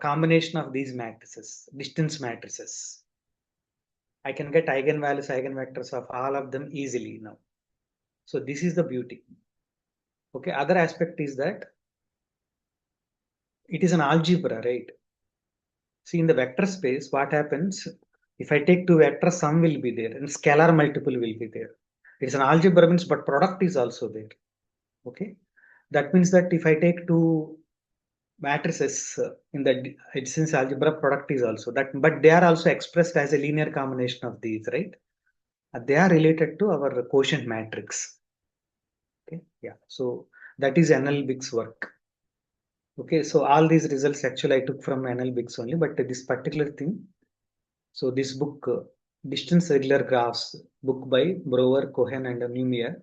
combination of these matrices, distance matrices. I can get eigenvalues, eigenvectors of all of them easily now. So this is the beauty. Okay, other aspect is that it is an algebra, right? See, in the vector space, what happens? If I take two vectors, sum will be there and scalar multiple will be there. It's an algebra means, but product is also there. Okay, that means that if I take two matrices in the adjacency algebra, product is also that, but they are also expressed as a linear combination of these, right? They are related to our quotient matrix. Okay, yeah. So that is NL-Big's work. Okay, so all these results actually I took from NL-Big's only, but this particular thing. So this book, Distance Regular Graphs, book by Brower, Cohen, and Newmeyer,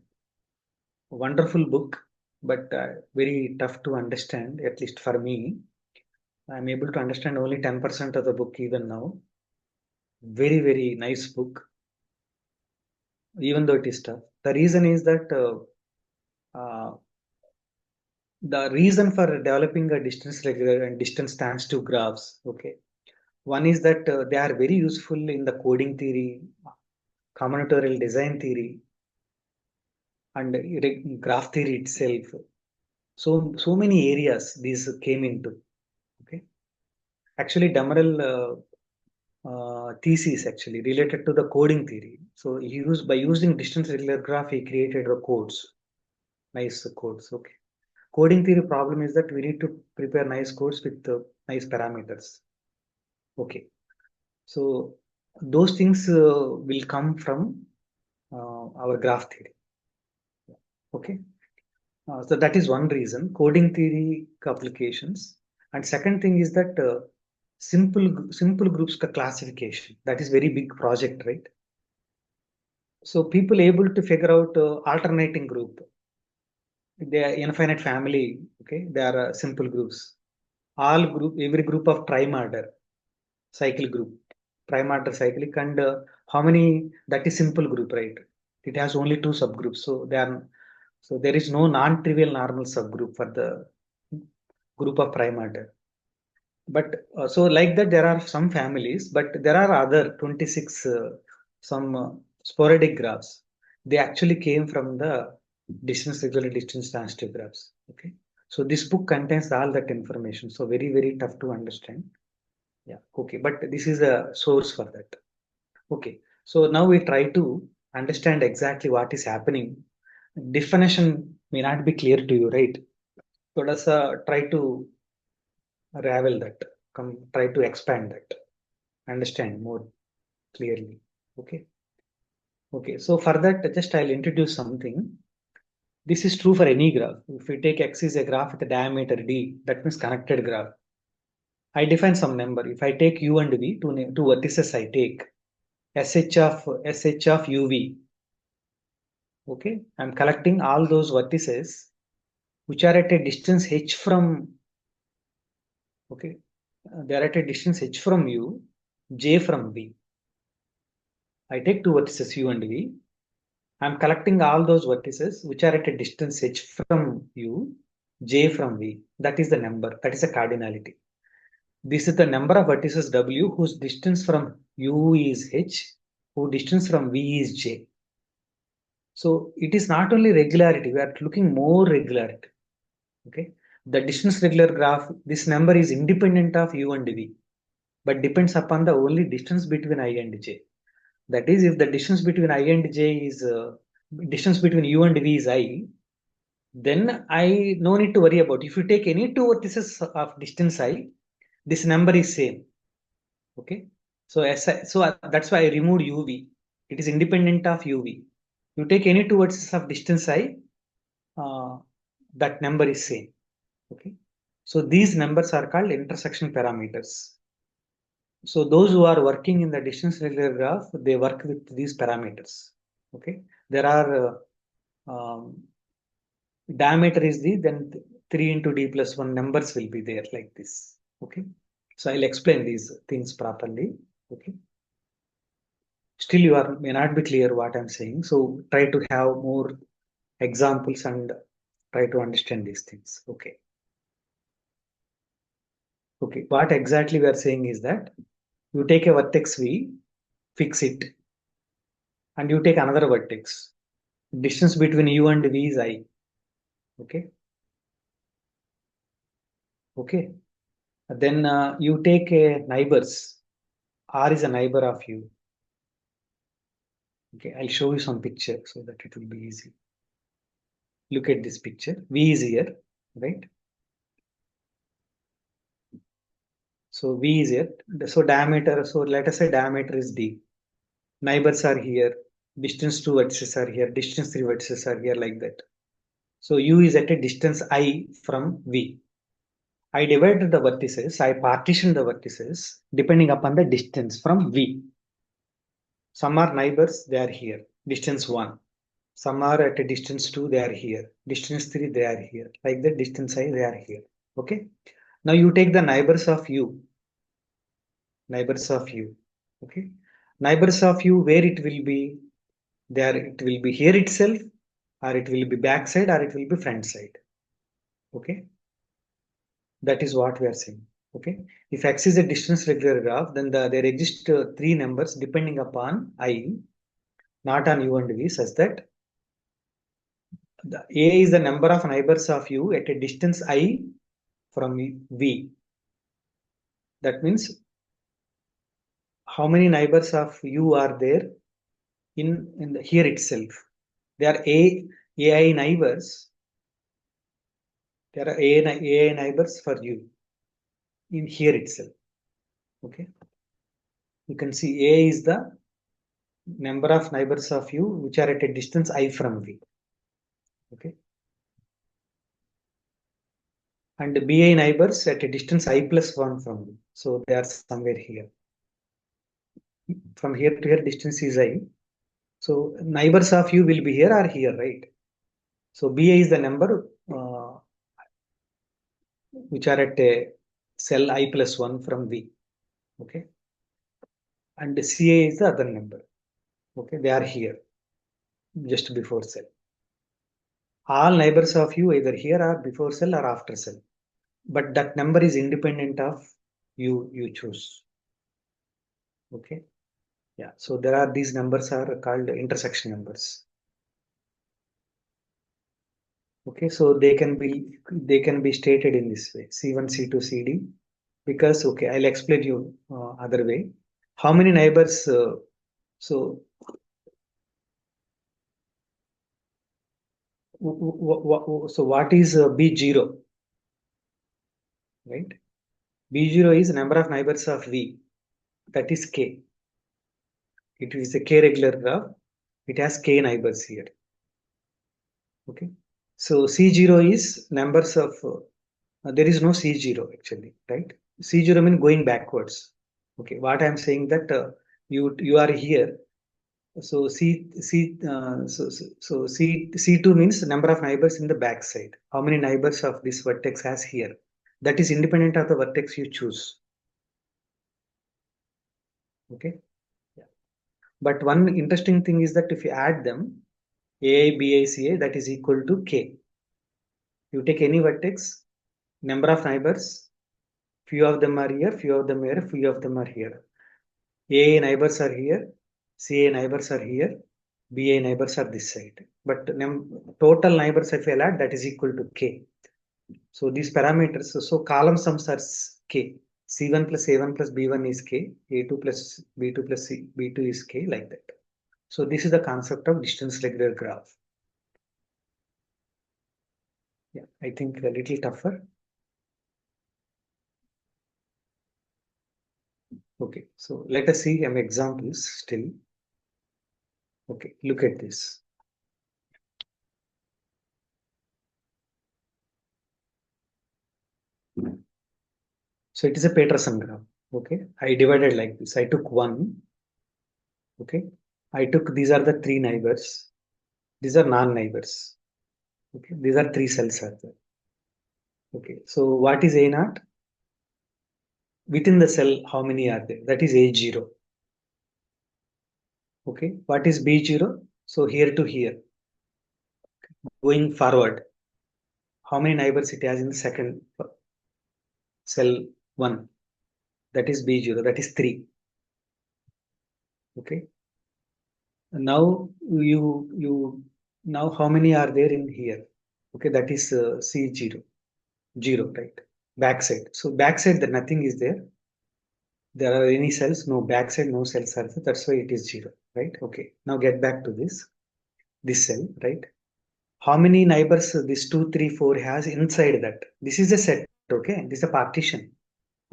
wonderful book, but very tough to understand, at least for me. I'm able to understand only 10% of the book even now. Very, very nice book, even though it is tough. The reason is that the reason for developing a distance regular and distance transitive graphs, okay. One is that they are very useful in the coding theory, combinatorial design theory, and graph theory itself. So many areas these came into. Okay, actually, Damarel thesis actually related to the coding theory. So he used by using distance regular graph, he created the codes, nice codes. Okay, coding theory problem is that we need to prepare nice codes with nice parameters. Okay, so those things will come from our graph theory. Okay, so that is one reason, coding theory applications. And second thing is that simple groups classification. That is very big project, right? So people able to figure out alternating group. They are infinite family. Okay, they are simple groups. Every group of prime order cycle group, prime order cyclic, and how many, that is simple group, right? It has only two subgroups, so there is no non-trivial normal subgroup for the group of prime order. But so like that, there are some families, but there are other 26 some sporadic graphs. They actually came from the distance regular distance transitive graphs. Okay, so this book contains all that information. So very, very tough to understand. Yeah, okay, but this is a source for that. Okay, so now we try to understand exactly what is happening. Definition may not be clear to you, right? थोड़ा सा try to ravel that, try to expand that, understand more clearly. Okay, so for that, just I'll introduce something. This is true for any graph. If we take X is a graph with a diameter D, that means connected graph. I define some number. If I take U and V, two vertices I take SH of UV. Okay, I'm collecting all those vertices which are at a distance H from, okay, they are at a distance H from U, J from V. I take two vertices U and V. I'm collecting all those vertices which are at a distance H from U, J from V. That is the number. That is a cardinality. This is the number of vertices W whose distance from U is H, whose distance from V is J. So it is not only regularity, we are looking more regularity. Okay. The distance regular graph, this number is independent of U and V, but depends upon the only distance between I and J. That is, if the distance between I and J is distance between U and V is I, then I no need to worry about. If you take any two vertices of distance I, this number is same. Okay. So that's why I removed UV. It is independent of UV. You take any two vertices of distance I, that number is same. Okay. So these numbers are called intersection parameters. So those who are working in the distance regular graph, they work with these parameters. Okay. There are diameter is the, then 3 into D plus 1 numbers will be there like this. Okay. So I'll explain these things properly. Okay. Still you may not be clear what I'm saying. So try to have more examples and try to understand these things. Okay. Okay. What exactly we are saying is that you take a vertex V, fix it, and you take another vertex. Distance between U and V is I. Okay. Okay. Then you take a neighbors. R is a neighbor of U. Okay, I'll show you some picture so that it will be easy. Look at this picture. V is here, right? So V is here. So diameter, so let us say diameter is D. Neighbors are here. Distance 2 vertices are here. Distance 3 vertices are here, like that. So U is at a distance I from V. I divided the vertices. I partitioned the vertices depending upon the distance from V. Some are neighbors, they are here. Distance 1. Some are at a distance 2, they are here. Distance 3, they are here. Like that, distance I, they are here. Okay. Now you take the neighbors of U. Neighbors of U. Okay. Neighbors of U, where it will be? There it will be here itself, or it will be back side, or it will be front side. Okay. That is what we are saying. Okay. If X is a distance regular graph, then there exist three numbers depending upon I, not on U and V, such that the A is the number of neighbors of U at a distance I from V. That means how many neighbors of U are there in here itself. There are AI neighbors. There are AI neighbors for U in here itself. Okay. You can see A is the number of neighbors of U which are at a distance I from V. Okay. And BI neighbors at a distance I plus 1 from V. So they are somewhere here. From here to here distance is I. So neighbors of U will be here or here, right? So BI is the number which are at a cell I plus 1 from V. Okay. And CA is the other number. Okay. They are here just before cell. All neighbors of U either here or before cell or after cell. But that number is independent of you choose. Okay. Yeah. So there are these numbers are called intersection numbers. Okay. So they can be stated in this way: C1, C2, CD. Because okay, I'll explain you other way. How many neighbors? So what is B0? right? B0 is number of neighbors of V, that is K. It is a K regular graph. It has K neighbors here. Okay. So C0 is numbers of, there is no C0 actually, right? C0 means going backwards. Okay. What I'm saying that you are here. So C2 means number of neighbors in the back side. How many neighbors of this vertex has here? That is independent of the vertex you choose. Okay. Yeah. But one interesting thing is that if you add them, AI, BI, CA, that is equal to K. You take any vertex, number of neighbors, few of them are here, few of them are here, few of them are here. AA neighbors are here, CA neighbors are here, BA neighbors are this side. But total neighbors if I add, that is equal to K. So these parameters, so column sums are K. C1 plus A1 plus B1 is K, A2 plus B2 plus B2 is K, like that. So this is the concept of distance regular graph. Yeah, I think a little tougher. Okay, so let us see some examples still. Okay, look at this. So it is a Peterson graph. Okay, I divided like this. I took one. Okay, I took, these are the three neighbors. These are non-neighbors. Okay, these are three cells are there. Okay, so what is A naught? Within the cell, how many are there? That is A0. Okay, what is B0? So here to here. Going forward, how many neighbors it has in the second cell 1? That is B0, that is 3. Okay, now now how many are there in here? Okay, that is C0, 0, right? Backside. So backside, that nothing is there. There are any cells? No, backside, no cells are there. That's why it is 0, right? Okay, now get back to this cell, right? How many neighbors this 2, 3, 4 has inside that? This is a set, okay? This is a partition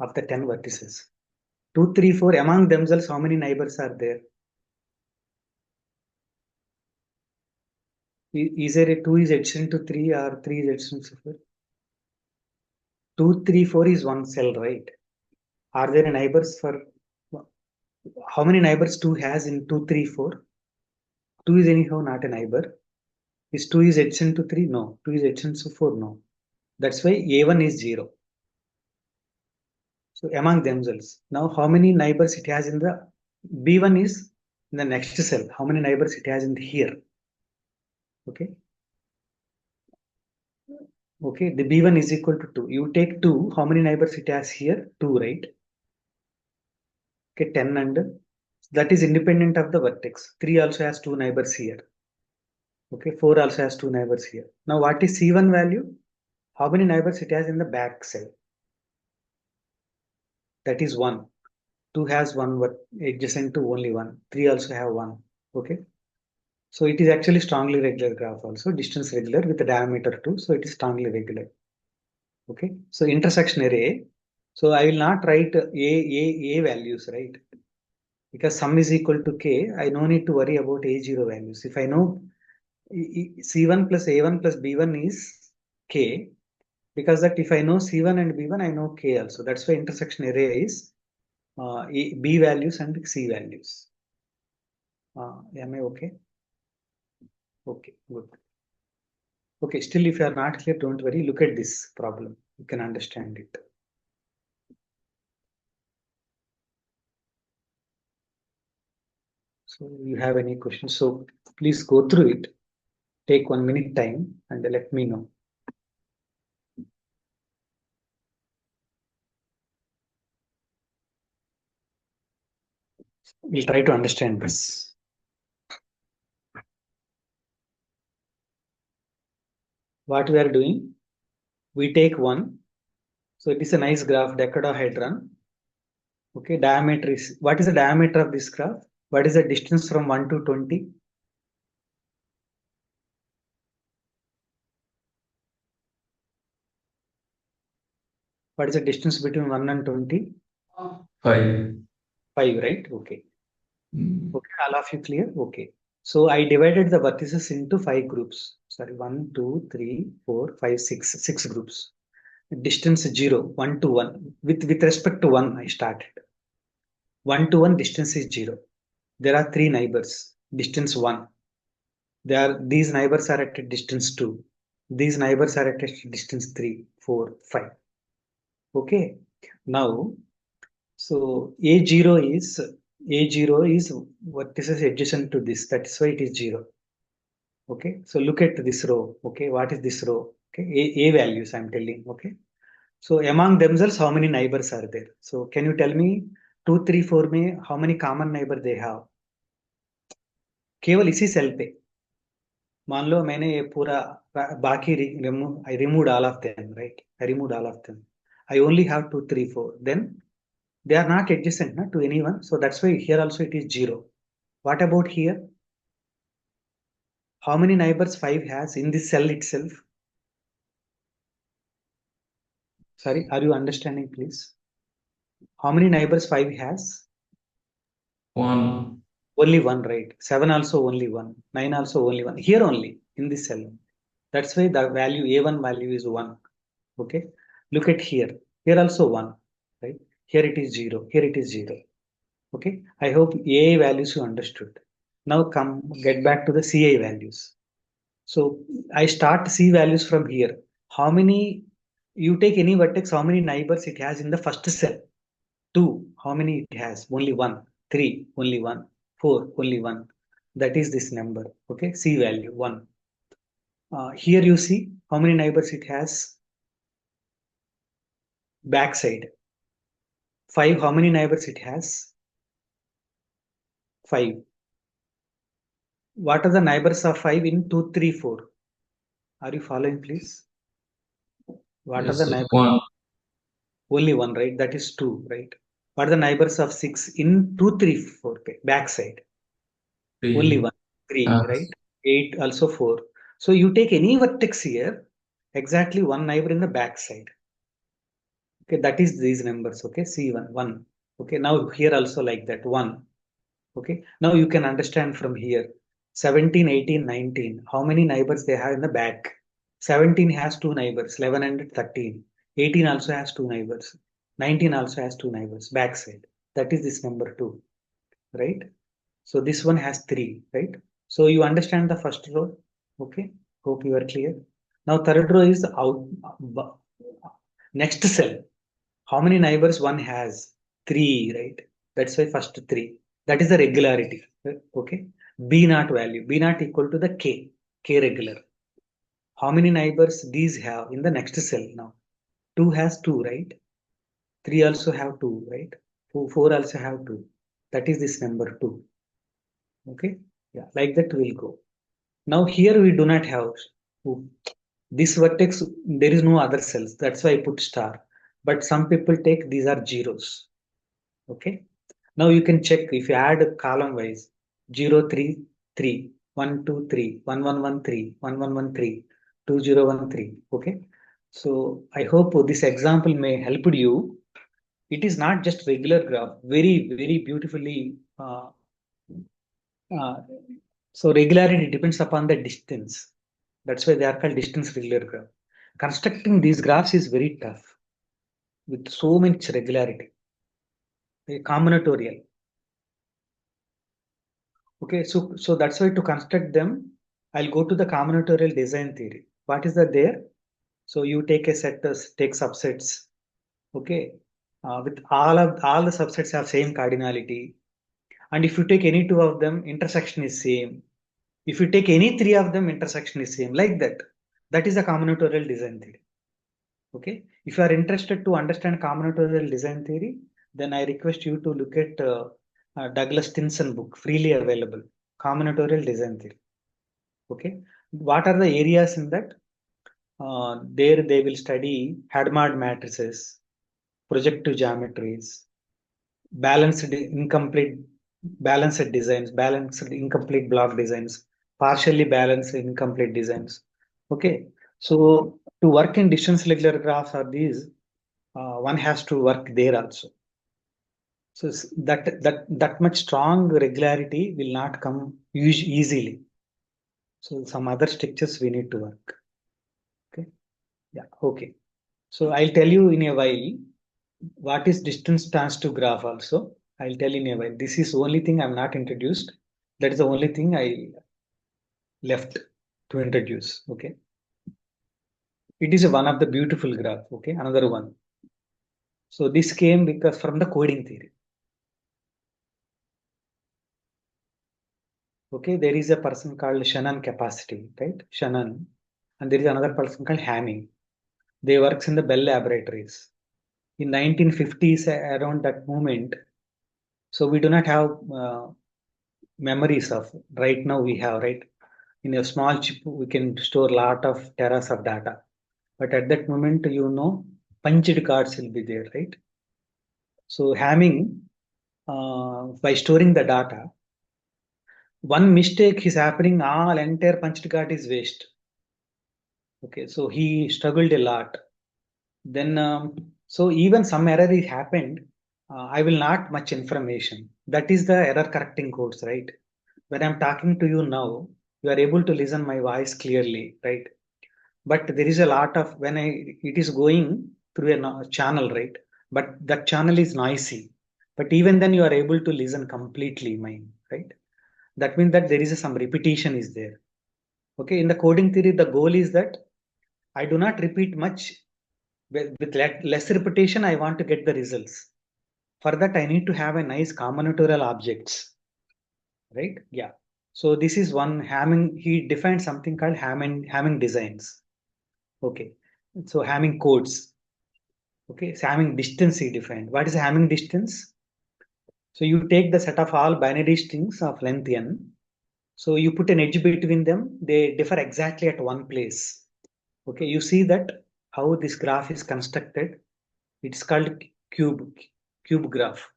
of the 10 vertices. 2, 3, 4 among themselves, how many neighbors are there? Is there a 2 is adjacent to 3 or 3 is adjacent to 4? 2, 3, 4 is one cell, right? Are there neighbors for, how many neighbors 2 has in 2, 3, 4? 2 is anyhow not a neighbor. Is 2 is adjacent to 3? No. 2 is adjacent to 4? No. That's why A1 is 0. So among themselves. Now how many neighbors it has in the, B1 is in the next cell. How many neighbors it has in here? Okay. Okay, the B1 is equal to 2. You take 2, how many neighbors it has here? 2, right? Okay, 10 and that is independent of the vertex. 3 also has 2 neighbors here. Okay, 4 also has 2 neighbors here. Now what is C1 value? How many neighbors it has in the back cell? That is 1. 2 has 1 adjacent to only 1. 3 also have 1. Okay. So it is actually strongly regular graph also, distance regular with the diameter 2. So it is strongly regular. Okay. So intersection array. So I will not write A values, right? Because sum is equal to K. I no need to worry about A0 values. If I know C1 plus A1 plus B1 is K, because that if I know C1 and B1, I know K also. That's why intersection array is B values and C values. Am I okay? Okay, good. Okay, still if you are not clear, don't worry. Look at this problem. You can understand it. So you have any questions? So please go through it. Take 1 minute time and let me know. We'll try to understand this. What we are doing, we take one. So it is a nice graph, decadahedron. Okay, diameter is, what is the diameter of this graph? What is the distance from 1 to 20? What is the distance between 1 and 20? 5. 5, right? Okay. Mm. Okay, all of you clear? Okay. So I divided the vertices into 5 groups. Sorry, 1, 2, 3, 4, 5, 6. 6 groups. Distance 0, 1 to 1. With respect to 1, I started. 1 to 1, distance is 0. There are 3 neighbors. Distance 1. These neighbors are at a distance 2. These neighbors are at a distance 3, 4, 5. Okay. Now, so A0 is vertices adjacent to this. That's why it is 0. Okay. So look at this row. Okay. What is this row? Okay. A values I'm telling. Okay. So among themselves, how many neighbors are there? So can you tell me 2, 3, 4 में how many common neighbor they have? केवल इसी cell पे मान लो मैंने ये पूरा बाकी I removed all of them, right? I removed all of them. I only have 2, 3, 4. Then they are not adjacent to anyone. So that's why here also it is 0. What about here? How many neighbors 5 has in this cell itself? Sorry, are you understanding, please? How many neighbors 5 has? 1. Only 1, right? 7 also only 1. 9 also only 1. Here only in this cell. That's why the value A1 value is 1. Okay. Look at here. Here also 1. Right? Here it is 0. Here it is 0. Okay. I hope A values you understood. Now get back to the CA values. So I start C values from here. How many, you take any vertex, how many neighbors it has in the first cell? 2, how many it has? Only 1. 3, only 1. 4, only 1. That is this number. Okay, C value 1. Here you see how many neighbors it has. Backside 5, how many neighbors it has? 5. What are the neighbors of 5 in 2, 3, 4? Are you following, please? What are Yes, the sir. neighbors? 1. Only 1, right? That is 2, right? What are the neighbors of 6 in 2, 3, 4? Backside 3. only 1, 3, right? 8 also 4. So you take any vertex here, exactly one neighbor in the backside. Okay, that is these numbers. Okay, C1, 1. Okay, now here also like that 1. Okay, now you can understand from here 17, 18, 19. How many neighbors they have in the back? 17 has 2 neighbors, 11 and 13. 18 also has 2 neighbors. 19 also has 2 neighbors backside. That is this number 2, right? So this one has 3, right? So you understand the first row. Okay, hope you are clear. Now third row is out. Next cell. How many neighbors one has? 3, right? That's why first 3. That is the regularity. Okay. B naught value. B naught equal to the K. K regular. How many neighbors these have in the next cell now? 2 has 2, right? 3 also have 2, right? 4 also have 2. That is this number 2. Okay. Yeah, like that will go. Now here we do not have this vertex. There is no other cells. That's why I put star. But some people take these are zeros. Okay. Now you can check if you add column wise 0, 3, 3, 1, 2, 3, 1, 1, 1, 3, 1, 1, 1, 3, 2, 0, 1, 3. Okay. So I hope this example may help you. It is not just regular graph, very, very beautifully. Uh, so regularity depends upon the distance. That's why they are called distance regular graph. Constructing these graphs is very tough with so much regularity. Combinatorial. Okay, so that's why to construct them, I'll go to the combinatorial design theory. What is that there? So you take a set, take subsets. Okay, with all the subsets have same cardinality, and if you take any two of them, intersection is same. If you take any three of them, intersection is same. Like that. That is a combinatorial design theory. Okay, if you are interested to understand combinatorial design theory, then I request you to look at Douglas Stinson book, freely available, combinatorial design theory. Okay, what are the areas in that? There they will study Hadamard matrices, projective geometries, balanced incomplete balanced designs, balanced incomplete block designs, partially balanced incomplete designs. Okay, so to work in distance regular graphs are these. one has to work there also. So that much strong regularity will not come easily. So some other structures we need to work. Okay. Yeah. Okay. So I'll tell you in a while what is distance trans to graph also. I'll tell in a while. This is only thing I'm not introduced. That is the only thing I left to introduce. Okay. It is one of the beautiful graph. Okay. Another one. So this came because from the coding theory. Okay. There is a person called Shannon capacity, right? Shannon. And there is another person called Hamming. They works in the Bell laboratories. In 1950s, around that moment, so we do not have memories of right now we have, right? In a small chip, we can store a lot of teras of data. But at that moment, punched cards will be there, right? So Hamming, by storing the data, one mistake is happening, all entire punched card is waste. Okay, so he struggled a lot. Then, so even some error is happened, I will not much information. That is the error correcting codes, right? When I'm talking to you now, you are able to listen my voice clearly, right? But there is a lot of it is going through a channel, right? But that channel is noisy. But even then, you are able to listen completely, mine, right? That means that there is some repetition is there. Okay, in the coding theory, the goal is that I do not repeat much. With less repetition, I want to get the results. For that, I need to have a nice combinatorial objects, right? Yeah. So this is one Hamming. He defined something called Hamming designs. Okay. So Hamming codes. Okay. So Hamming distance he defined. What is Hamming distance? So you take the set of all binary strings of length n. So you put an edge between them. They differ exactly at one place. Okay. You see that how this graph is constructed. It's called cube graph.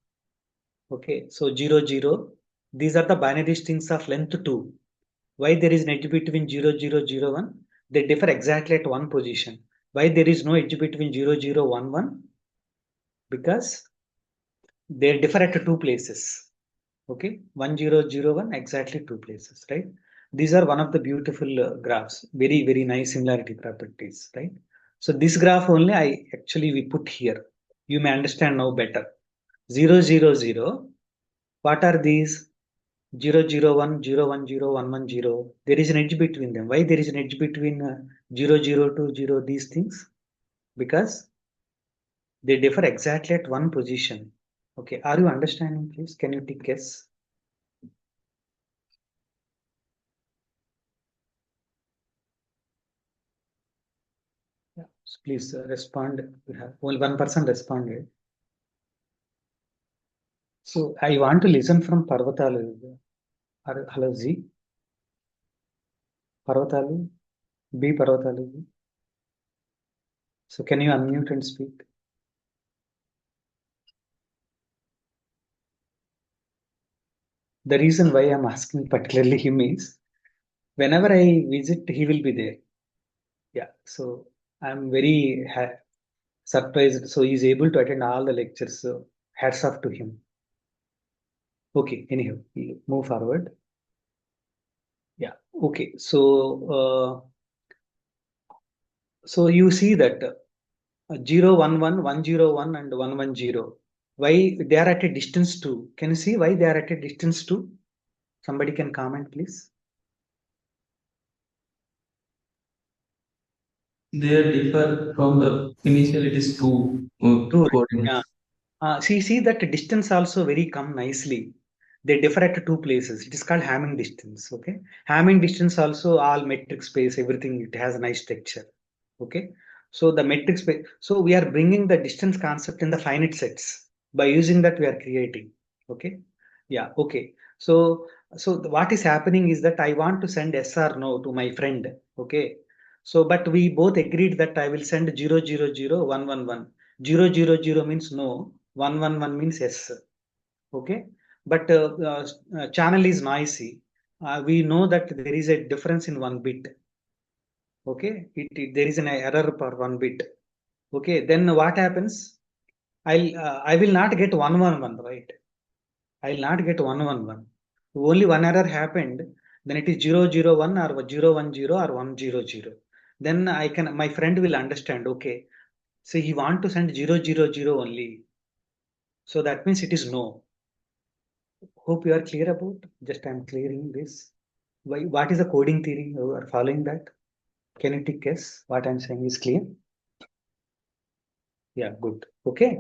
Okay, so 0, 0. These are the binary strings of length 2. Why there is an edge between 0, 0, 0, 1? They differ exactly at one position. Why there is no edge between 0, 0, 1, 1? Because they differ at two places. Okay, 1, 0, 0, 1, exactly two places, right? These are one of the beautiful graphs. Very, very nice similarity properties, right? So this graph only we put here. You may understand now better. 0, 0, 0. What are these? 0, 0, 1, 0, 1, 0, 1, 1, 0. There is an edge between them. Why there is an edge between 0, 0, 2, 0, these things? Because they differ exactly at one position. Okay, are you understanding, please? Can you take guess? Yeah, so please respond. We have only one person responded. So I want to listen from Parvatalu. Hello, Z. Parvatalu. B. Parvatalu. So can you unmute and speak? The reason why I'm asking particularly him is whenever I visit, he will be there. Yeah, so I'm very surprised. So he's able to attend all the lectures. So hats off to him. Okay, anyhow, we move forward. Yeah, okay. So you see that 0, 1, 1, 1, 0, 1, and 1, 1, 0. Why they are at a distance 2? Can you see why they are at a distance 2? Somebody can comment, please. They differ from the initial it is two Two. Yeah. coordinates. See that distance also very come nicely. They differ at two places. It is called Hamming distance. Okay. Hamming distance also all metric space, everything, it has a nice structure. Okay. So the metric space. So we are bringing the distance concept in the finite sets. By using that, we are creating. Okay. Yeah. Okay. So what is happening is that I want to send yes or no to my friend. Okay. So, but we both agreed that I will send 0, 0, 0, 1, 1, 1. 0, 0, 0 means no, 1, 1, 1 means yes. Okay. But channel is noisy. We know that there is a difference in one bit. Okay. There is an error per one bit. Okay, then what happens? I will not get 111, right? I will not get 111. Only one error happened, then it is 001 or 010 or 100. Then my friend will understand, okay, so he want to send 000 only. So that means it is no. Hope you are clear about. Just I am clearing this. What is the coding theory? You are following that? Can you take guess? What I am saying is clear? Yeah, good. Okay.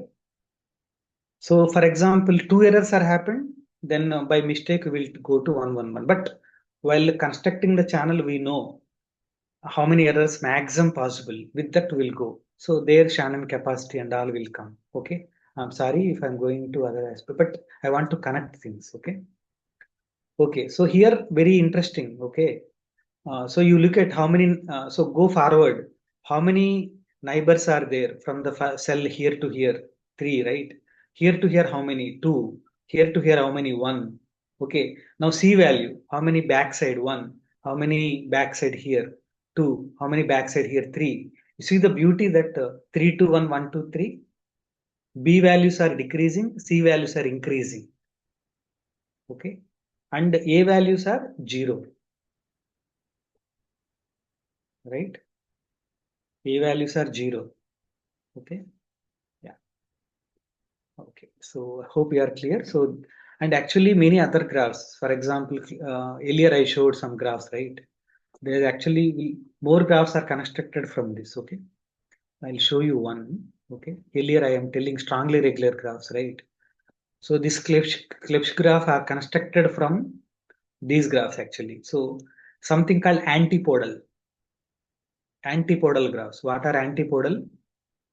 So for example, two errors are happened, then by mistake we will go to 111. But while constructing the channel, we know how many errors maximum possible. With that we'll go. So their Shannon capacity and all will come. Okay. I'm sorry if I'm going to other aspect, but I want to connect things. Okay. Okay. So here very interesting. Okay. So you look at how many, so go forward. How many neighbors are there from the cell here to here? Three, right? Here to here, how many? Two. Here to here, how many? One. Okay. Now C value. How many backside? One. How many backside here? Two. How many backside here? Three. You see the beauty that 3 to 1, 1 to 3. B values are decreasing. C values are increasing. Okay. And A values are 0. Right? A values are 0. Okay. Yeah. Okay. So I hope you are clear. So, and actually many other graphs, for example, earlier I showed some graphs, right? There actually more graphs are constructed from this. Okay. I'll show you one. Okay. Earlier I am telling strongly regular graphs, right? So this Klebsch graph are constructed from these graphs actually. So something called antipodal. Antipodal graphs. What are antipodal?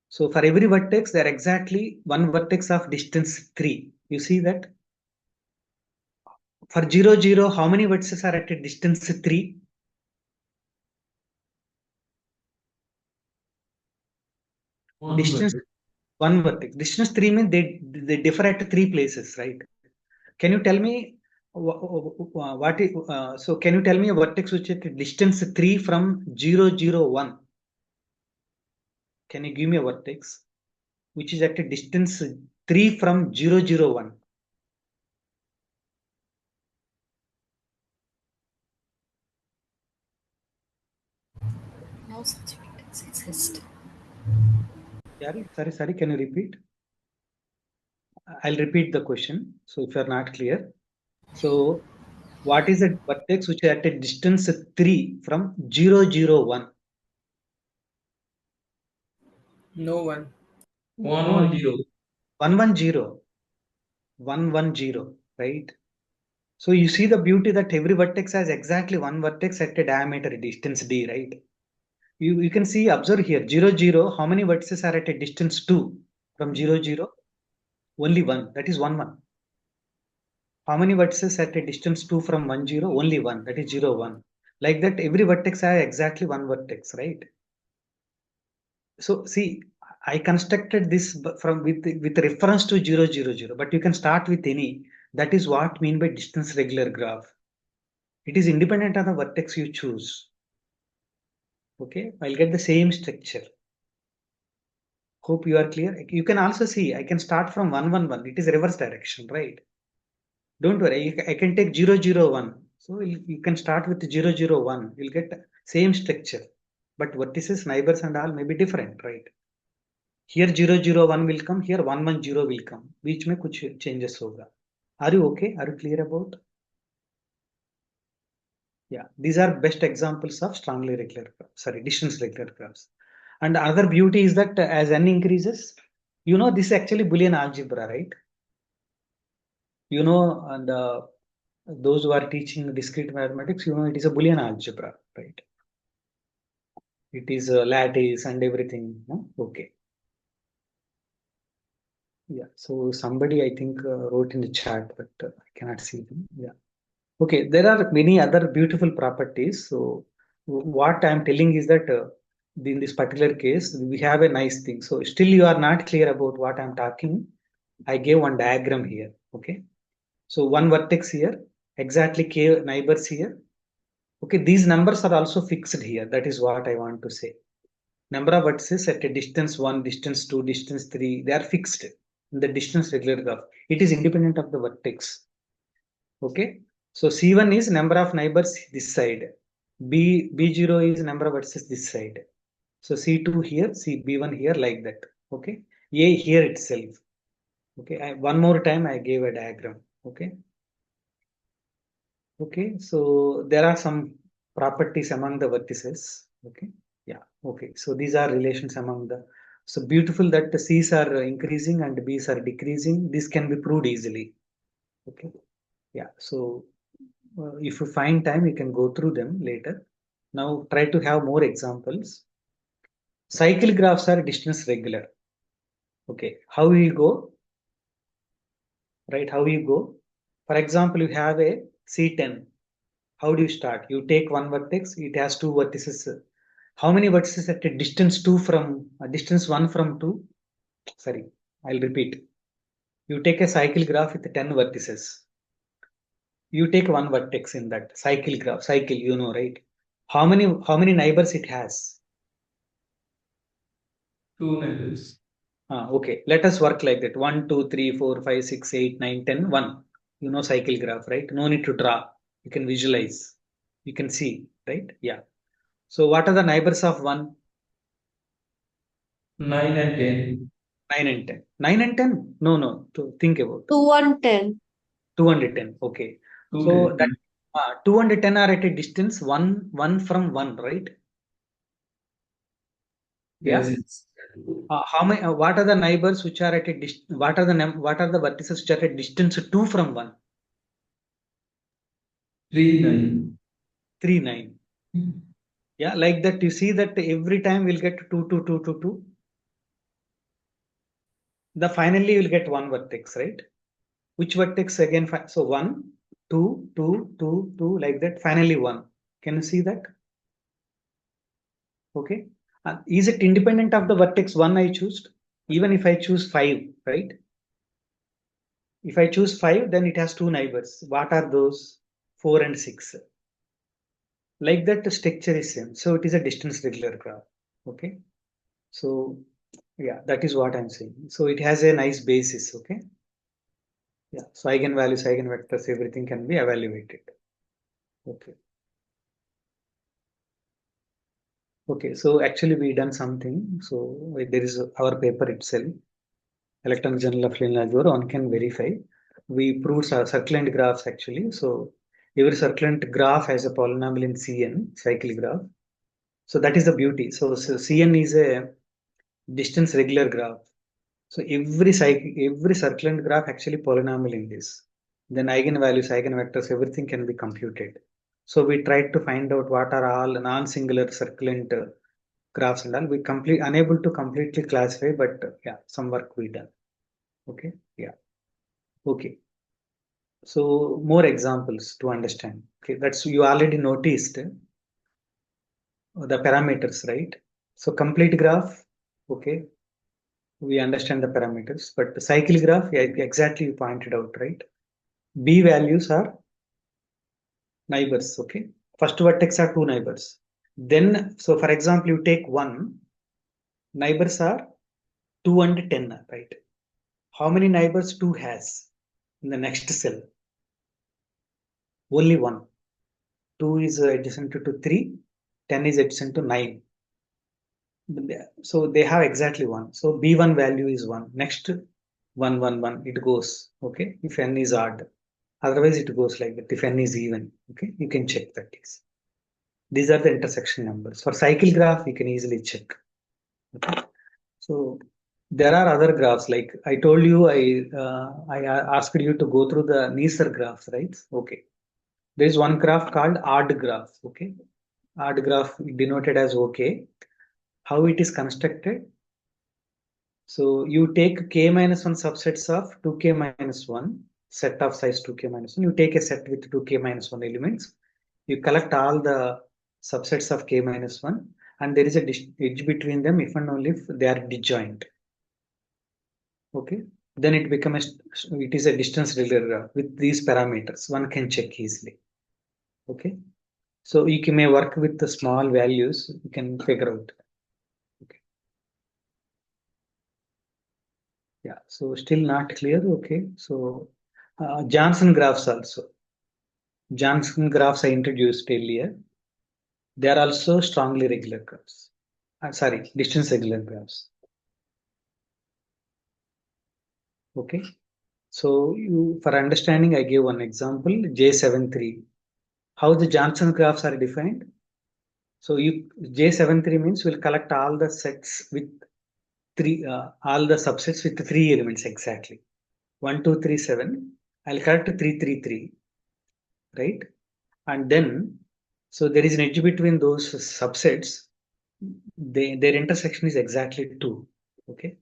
So for every vertex, there are exactly one vertex of distance 3. You see that? For 0, 0, how many vertices are at a distance 3? Distance one vertex. Distance 3 means they differ at 3 places, right? Can you tell me what is, so can you tell me a vertex which is at a distance 3 from 0, 0, 1? Can you give me a vertex which is at a distance 3 from 0, 0, 1? No such vertex exists. Sorry, can you repeat? I'll repeat the question. So if you're not clear. So what is a vertex which is at a distance 3 from 0, 0, 1? No one. 110. 110. 110, right? So you see the beauty that every vertex has exactly one vertex at a diameter distance d, right? You can see, observe here, 0, 0, how many vertices are at a distance 2 from 0, 0? Only one, that is 1, 1. How many vertices at a distance 2 from 1, 0? Only one, that is 0, 1. Like that, every vertex has exactly one vertex, right? So see, I constructed this from with reference to 0, 0, 0, but you can start with any. That is what mean by distance regular graph. It is independent of the vertex you choose. Okay, I'll get the same structure. Hope you are clear. You can also see, I can start from 1, 1, 1. It is reverse direction, right? Don't worry, I can take 0, 0, 1. So you can start with 0, 0, 1. You'll get same structure. But vertices, neighbors and all may be different, right? Here 0, 0, 1 will come, here 1, 1, 0 will come. बीच में कुछ changes होगा. Are you okay? Are you clear about? Yeah, these are best examples of strongly regular graphs, distance regular graphs. And another beauty is that as n increases, you know, this is actually Boolean algebra, right? You know, and those who are teaching discrete mathematics, you know, it is a Boolean algebra, right? It is lattice and everything. No? Okay. Yeah. So somebody, I think, wrote in the chat, but I cannot see them. Yeah. Okay. There are many other beautiful properties. So what I'm telling is that in this particular case, we have a nice thing. So still you are not clear about what I'm talking. I gave one diagram here. Okay. So one vertex here, exactly k neighbors here. Okay. These numbers are also fixed here. That is what I want to say. number of vertices at a distance 1, distance 2, distance 3, they are fixed in the distance regular graph. It is independent of the vertex. Okay. So C1 is number of neighbors this side. B0 is number of vertices this side. So C2 here, B1 here, like that. Okay. A here itself. Okay. One more time I gave a diagram. Okay. Okay. So there are some properties among the vertices. Okay. Yeah. Okay. So these are relations among the. So beautiful that the C's are increasing and B's are decreasing. This can be proved easily. Okay. Yeah. So if you find time, you can go through them later. Now try to have more examples. Cycle graphs are distance regular. Okay. How we go? Right? How you go? For example, you have a C10. How do you start? You take one vertex, it has two vertices. How many vertices at a distance 2 from distance 1 from 2? Sorry, I'll repeat. You take a cycle graph with 10 vertices. You take one vertex in that cycle graph. Cycle, you know, right? How many neighbors it has? 2 neighbors. Okay, let us work like that. 1, 2, 3, 4, 5, 6, 8, 9, 10, 1. You know cycle graph, right? No need to draw. You can visualize. You can see, right? Yeah. So what are the neighbors of 1? 9 and 10. 9 and 10. 9 and 10? No. To think about. 2 and 10. 2 and 10. Okay. 2 So and that 10. 2 and 10 are at a distance 1 from 1, right? Yes, Yeah. yes. How many? What are the neighbors which are at a distance? What are the vertices which are at a distance 2 from 1? 3, 9. 3, 9. Yeah, like that. You see that every time we'll get 2, 2, 2, 2, 2. The finally you'll get one vertex, right? Which vertex again? So 1, 2, 2, 2, 2, like that. Finally 1. Can you see that? Okay. Is it independent of the vertex 1 I choose? Even if I choose 5, right? If I choose 5, then it has two neighbors. What are those? 4 and 6. Like that, the structure is same. So it is a distance regular graph. Okay. So yeah, that is what I'm saying. So it has a nice basis. Okay. Yeah. So eigenvalues, eigenvectors, everything can be evaluated. Okay. Okay. So actually we done something. So there is our paper itself. Electronic Journal of Linear Algebra, one can verify. We proved circulant graphs actually. So every circulant graph has a polynomial in Cn, cycle graph. So that is the beauty. So Cn is a distance regular graph. So every circulant graph actually polynomial in this. Then eigenvalues, eigenvectors, everything can be computed. So we tried to find out what are all non-singular circulant graphs and all. We unable to completely classify, but yeah, some work we done. Okay, yeah, okay. So more examples to understand. Okay, that's you already noticed the parameters, right? So complete graph, okay, we understand the parameters, but the cycle graph, yeah, exactly you pointed out, right? B values are neighbors, okay? First vertex are two neighbors. Then, so for example, you take 1, neighbors are 2 and 10, right? How many neighbors 2 has in the next cell? Only 1. 2 is adjacent to 3, 10 is adjacent to 9. So they have exactly 1. So B1 value is 1. Next 1, 1, 1, it goes, okay? If n is odd. Otherwise, it goes like that. If n is even, okay, you can check that. These are the intersection numbers. For cycle graph, you can easily check. Okay. So there are other graphs. Like I told you, I asked you to go through the Neisser graphs, right? Okay. There is one graph called odd graph. Okay. Odd graph denoted as OK. How it is constructed? So you take k minus 1 subsets of 2k minus 1 set of size 2k minus 1. You take a set with 2k minus 1 elements. You collect all the subsets of k minus 1 and there is a edge between them if and only if they are disjoint. Okay. Then it is a distance regular graph with these parameters. One can check easily. Okay. So you may work with the small values. You can figure out. Okay. Yeah, so still not clear. Okay, so Johnson graphs also. Johnson graphs I introduced earlier. They are also strongly regular graphs. Sorry, distance regular graphs. Okay, so for understanding, I gave one example, J73. How the Johnson graphs are defined? So J73 means we'll collect all the sets with all the subsets with 3 elements exactly. 1, 2, 3, 7. I'll collect 3, 3, 3, right? And then, so there is an edge between those subsets. Their intersection is exactly 2. Okay,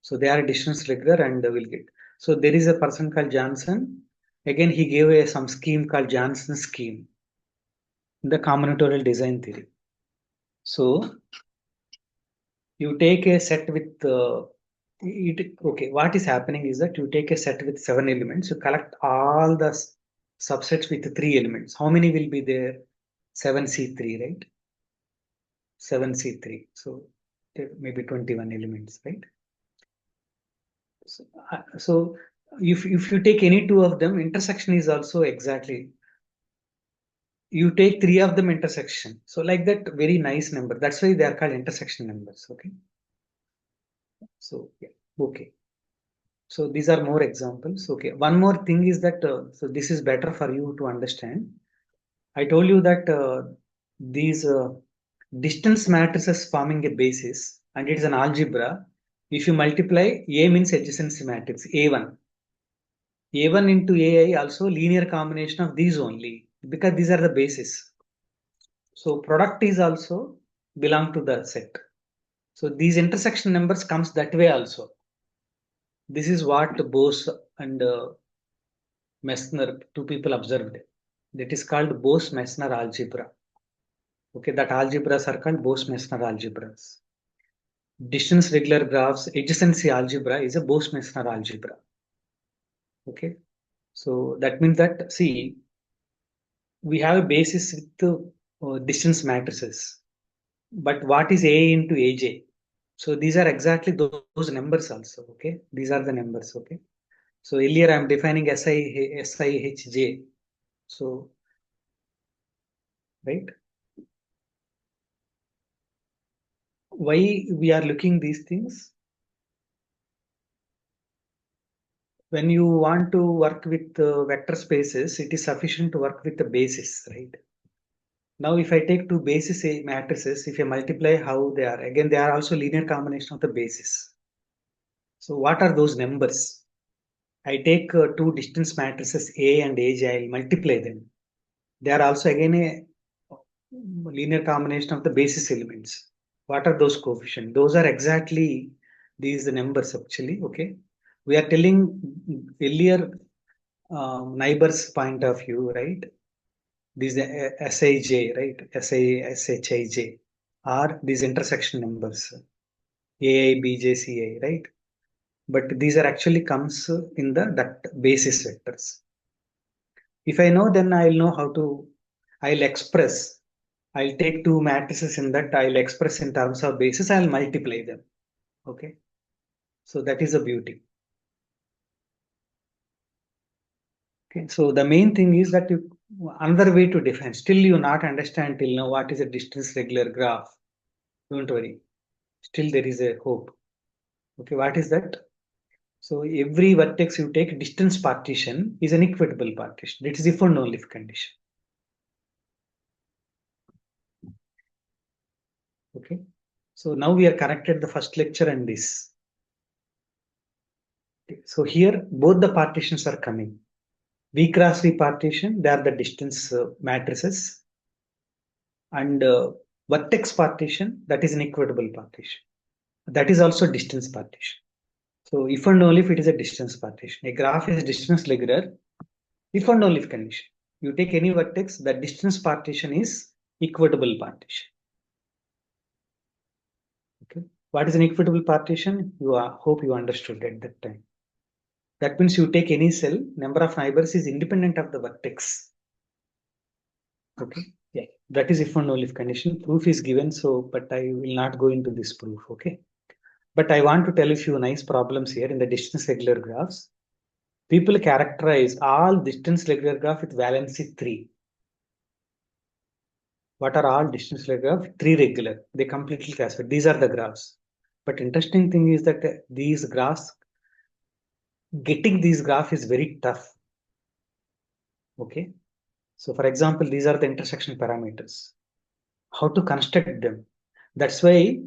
so they are distance regular and we'll get. So there is a person called Johnson. Again, he gave some scheme called Johnson scheme in the combinatorial design theory. So you take a set with okay, what is happening is that you take a set with 7 elements, you collect all the subsets with 3 elements. How many will be there? 7C3, right? 7C3. So maybe 21 elements, right? So if you take any two of them, intersection is also exactly. You take 3 of them intersection. So like that, very nice number. That's why they are called intersection numbers. Okay. So yeah, okay. So these are more examples. Okay. One more thing is that so this is better for you to understand. I told you that these distance matrices forming a basis, and it is an algebra. If you multiply, A means adjacency matrix, A1. A1 into AI also linear combination of these only, because these are the basis. So product is also belong to the set. So these intersection numbers comes that way also. This is what Bose and Messner, two people observed. That is called Bose-Messner algebra. Okay, that algebras are called Bose-Messner algebras. Distance regular graphs, adjacency algebra is a Bose-Messner algebra. Okay, so that means that, see, we have a basis with distance matrices. But what is A into AJ? So these are exactly those numbers also. Okay, these are the numbers. Okay, so earlier I'm defining SIHJ. So, right, why we are looking these things? When you want to work with vector spaces, it is sufficient to work with the basis, right? Now, if I take two basis matrices, if I multiply how they are, again, they are also linear combination of the basis. So what are those numbers? I take two distance matrices A and AJ, I'll multiply them. They are also again a linear combination of the basis elements. What are those coefficients? Those are exactly these numbers actually. Okay, we are telling earlier neighbors point of view, right? These Sij, right? Shij are these intersection numbers, Ai, Bj, Ci, right? But these are actually comes in the that basis vectors. If I know, then I'll know how to, I'll express. I'll take two matrices in that, I'll express in terms of basis, I'll multiply them. Okay. So that is the beauty. Okay. So the main thing is that another way to define, still you not understand till now what is a distance regular graph. Don't worry. Still there is a hope. Okay. What is that? So every vertex you take distance partition is an equitable partition. It is if and only if condition. Okay. So now we are connected the first lecture and this. Okay. So here both the partitions are coming. V cross V partition, they are the distance matrices. And vertex partition, that is an equitable partition. That is also distance partition. So if and only if it is a distance partition. A graph is distance regular if and only if condition. You take any vertex, the distance partition is equitable partition. Okay. What is an equitable partition? Hope you understood at that time. That means you take any cell, number of neighbors is independent of the vertex. Okay. Yeah. That is if and only if condition. Proof is given. So, but I will not go into this proof. Okay. But I want to tell you a few nice problems here in the distance regular graphs. People characterize all distance regular graph with valency 3. What are all distance regular graph? 3 regular. They completely classify. These are the graphs. But interesting thing is that these graphs, getting these graphs is very tough. Okay. So for example, these are the intersection parameters. How to construct them? That's why,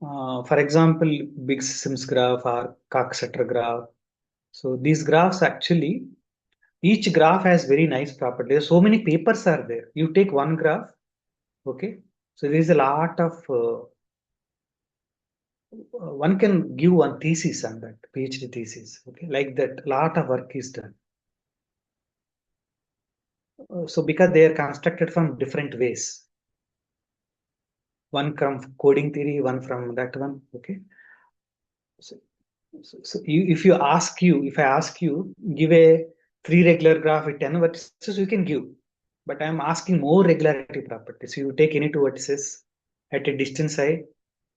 for example, big Sims graph or Coxeter graph. So these graphs actually, each graph has very nice properties. So many papers are there. You take one graph, okay. So there is a lot of one can give one thesis on that, PhD thesis. Okay, like that, lot of work is done. So because they are constructed from different ways. One from coding theory, one from that one. Okay. So if I ask you, give a 3 regular graph with 10 vertices, you can give. But I'm asking more regularity properties. You take any 2 vertices at a distance I,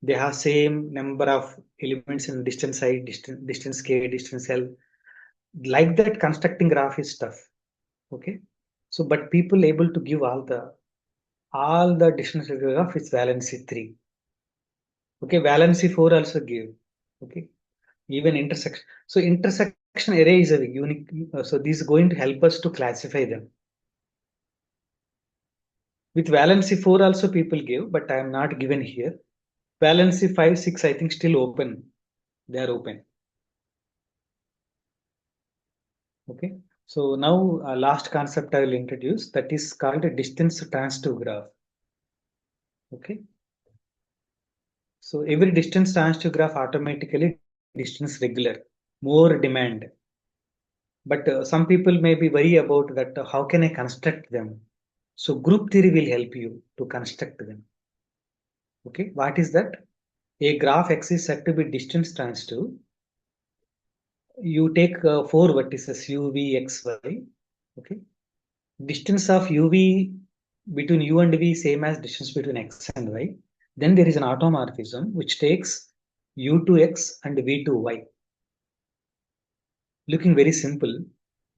they have same number of elements in distance I, distance k, distance L. Like that, constructing graph is tough. Okay. So, but people able to give all the distance regular graph is valency 3. Okay, valency 4 also give. Okay. Even intersection. So intersection array is a unique. So this is going to help us to classify them. With valency 4 also people give, but I am not given here. Valency 5, 6, I think still open. They are open. Okay. So now last concept I will introduce, that is called a distance transitive graph. Okay. So every distance transitive graph automatically distance regular, more demand. But some people may be worried about that. How can I construct them? So group theory will help you to construct them. Okay, what is that? A graph X is said to be distance transitive. You take 4 vertices U, V, X, Y. Okay, distance of UV between U and V same as distance between X and Y. Then there is an automorphism which takes U to X and V to Y. Looking very simple,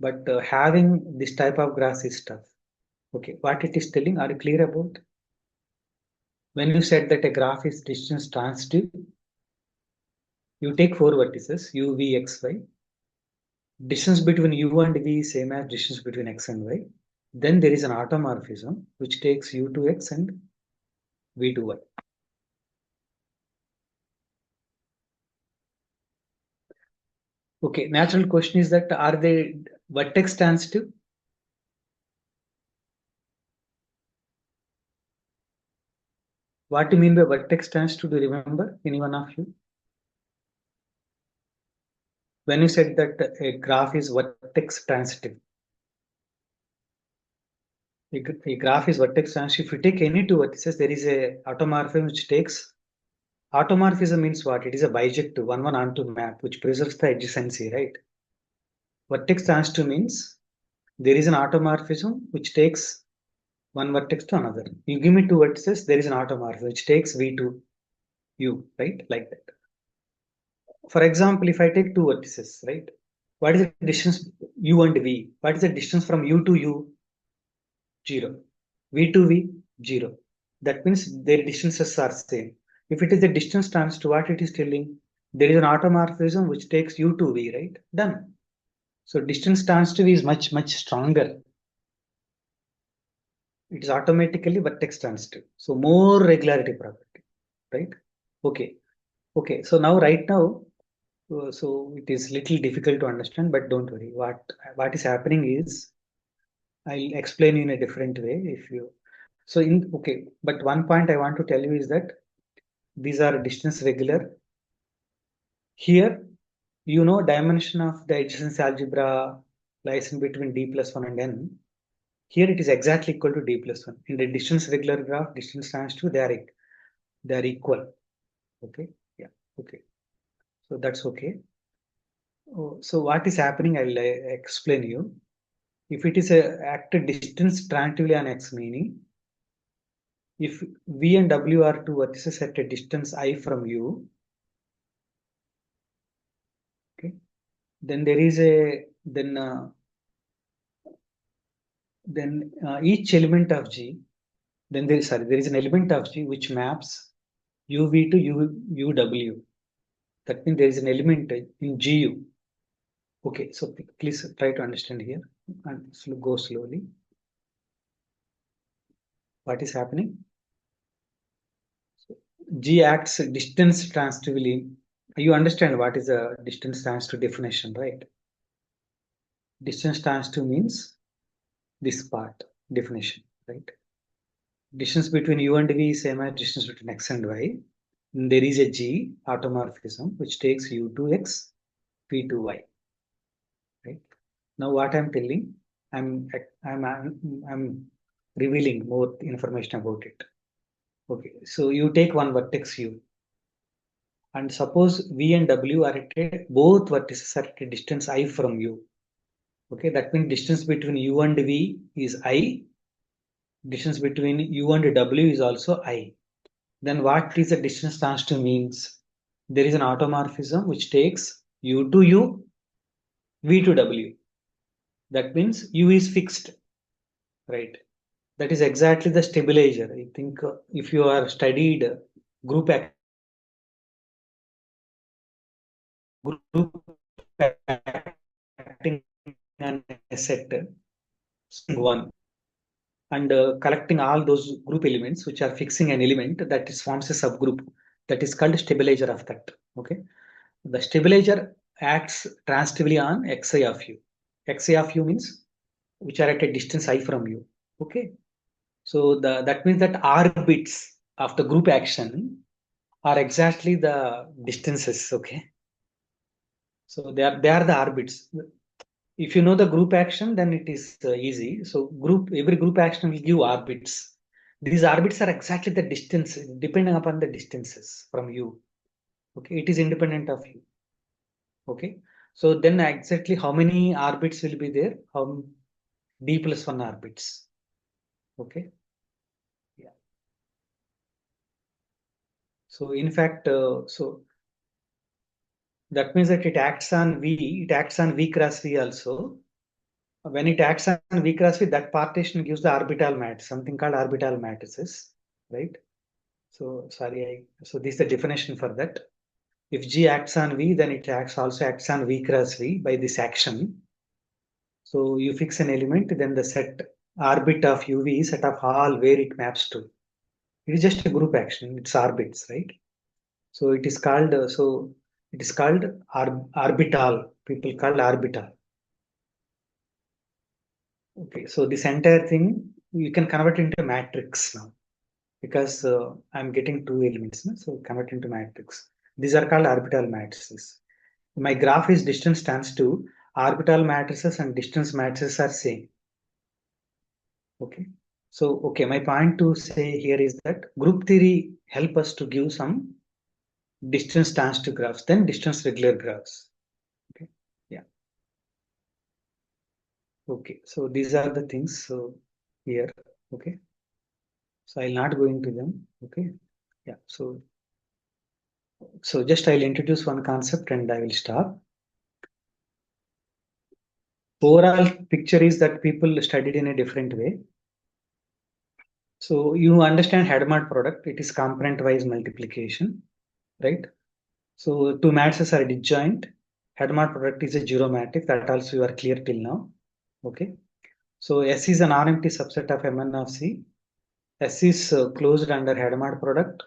but having this type of graph is tough. Okay, what it is telling, are you clear about? When you said that a graph is distance transitive, you take 4 vertices, U, V, X, Y. Distance between U and V is same as distance between X and Y. Then there is an automorphism which takes U to X and V to Y. Okay, natural question is that are they vertex transitive? What do you mean by vertex transitive? Do you remember, any one of you? When you said that a graph is vertex transitive, a graph is vertex transitive. If you take any 2 vertices, there is a automorphism which takes. Automorphism means what? It is a bijective, one onto map, which preserves the adjacency, right? Vertex transitive means there is an automorphism which takes one vertex to another. You give me 2 vertices, there is an automorphism which takes V to U, right? Like that. For example, if I take 2 vertices, right? What is the distance U and V? What is the distance from U to U? 0. V to V, 0. That means their distances are same. If it is a distance transitive, what it is telling? There is an automorphism which takes U to V, right? Done. So distance transitive is much, much stronger. It is automatically vertex transitive. So more regularity property, right? Okay. Okay. So now, right now, so it is little difficult to understand, but don't worry. What is happening is I'll explain in a different way if you. So okay, but one point I want to tell you is that these are distance regular. Here, dimension of the adjacency algebra lies in between d plus 1 and n. Here it is exactly equal to d plus 1. In the distance regular graph, distance transitive, they are equal. Okay, yeah, okay. So that's okay. So what is happening, I'll explain you. If it is a acted distance transitively on X, meaning if V and W are 2 vertices at a distance I from U, then there is a each element of G, then there is an element of G which maps UV to UW. That means there is an element in GU. Okay, so please try to understand here and go slowly. What is happening? G acts distance transitively. You understand what is a distance transitive definition, right? Distance transitive means this part definition, right? Distance between U and V is same as distance between X and Y. And there is a G automorphism which takes U to X, V to Y, right? Now what I'm telling, I'm revealing more information about it. Okay, so you take one vertex U, and suppose V and W are at both vertices are at a distance I from U. Okay, that means distance between U and V is I. Distance between U and W is also I. Then what is the distance transitive means? There is an automorphism which takes U to U, V to W. That means U is fixed, right? That is exactly the stabilizer. I think if you are studied group acting on a set, one, and collecting all those group elements which are fixing an element that is forms a subgroup that is called stabilizer of that. Okay, the stabilizer acts transitively on xi of u. Xi of u means which are at a distance I from u. Okay, so that means that orbits of the group action are exactly the distances. Okay, so they are the orbits. If you know the group action, then it is easy. So every group action will give orbits. These orbits are exactly the distance, depending upon the distances from you. Okay, it is independent of you. Okay, so then exactly how many orbits will be there? How d plus 1 orbits. Okay, yeah. So in fact, so that means that it acts on V. It acts on V cross V also. When it acts on V cross V, that partition gives the orbital matrix, something called orbital matrices, right? So sorry, so this is the definition for that. If G acts on V, then it also acts on V cross V by this action. So you fix an element, then the set orbit of UV is set of all where it maps to. It is just a group action, it's orbits, right? So it is called orbital. People call orbital. Okay, so this entire thing you can convert into a matrix now, because I'm getting two elements, no? So convert into matrix. These are called orbital matrices. My graph is distance stands to orbital matrices and distance matrices are same. Okay, so okay, my point to say here is that group theory help us to give some distance stands to graphs, then distance regular graphs. Okay, yeah. Okay, so these are the things here. Okay, so I'll not go into them. Okay, yeah. So just I'll introduce one concept and I will stop. Overall picture is that people studied in a different way. So you understand Hadamard product, it is component wise multiplication, right? So two matrices are disjoint. Hadamard product is a zero matrix, that also you are clear till now. Okay. So S is an non-empty subset of Mn of C. S is closed under Hadamard product.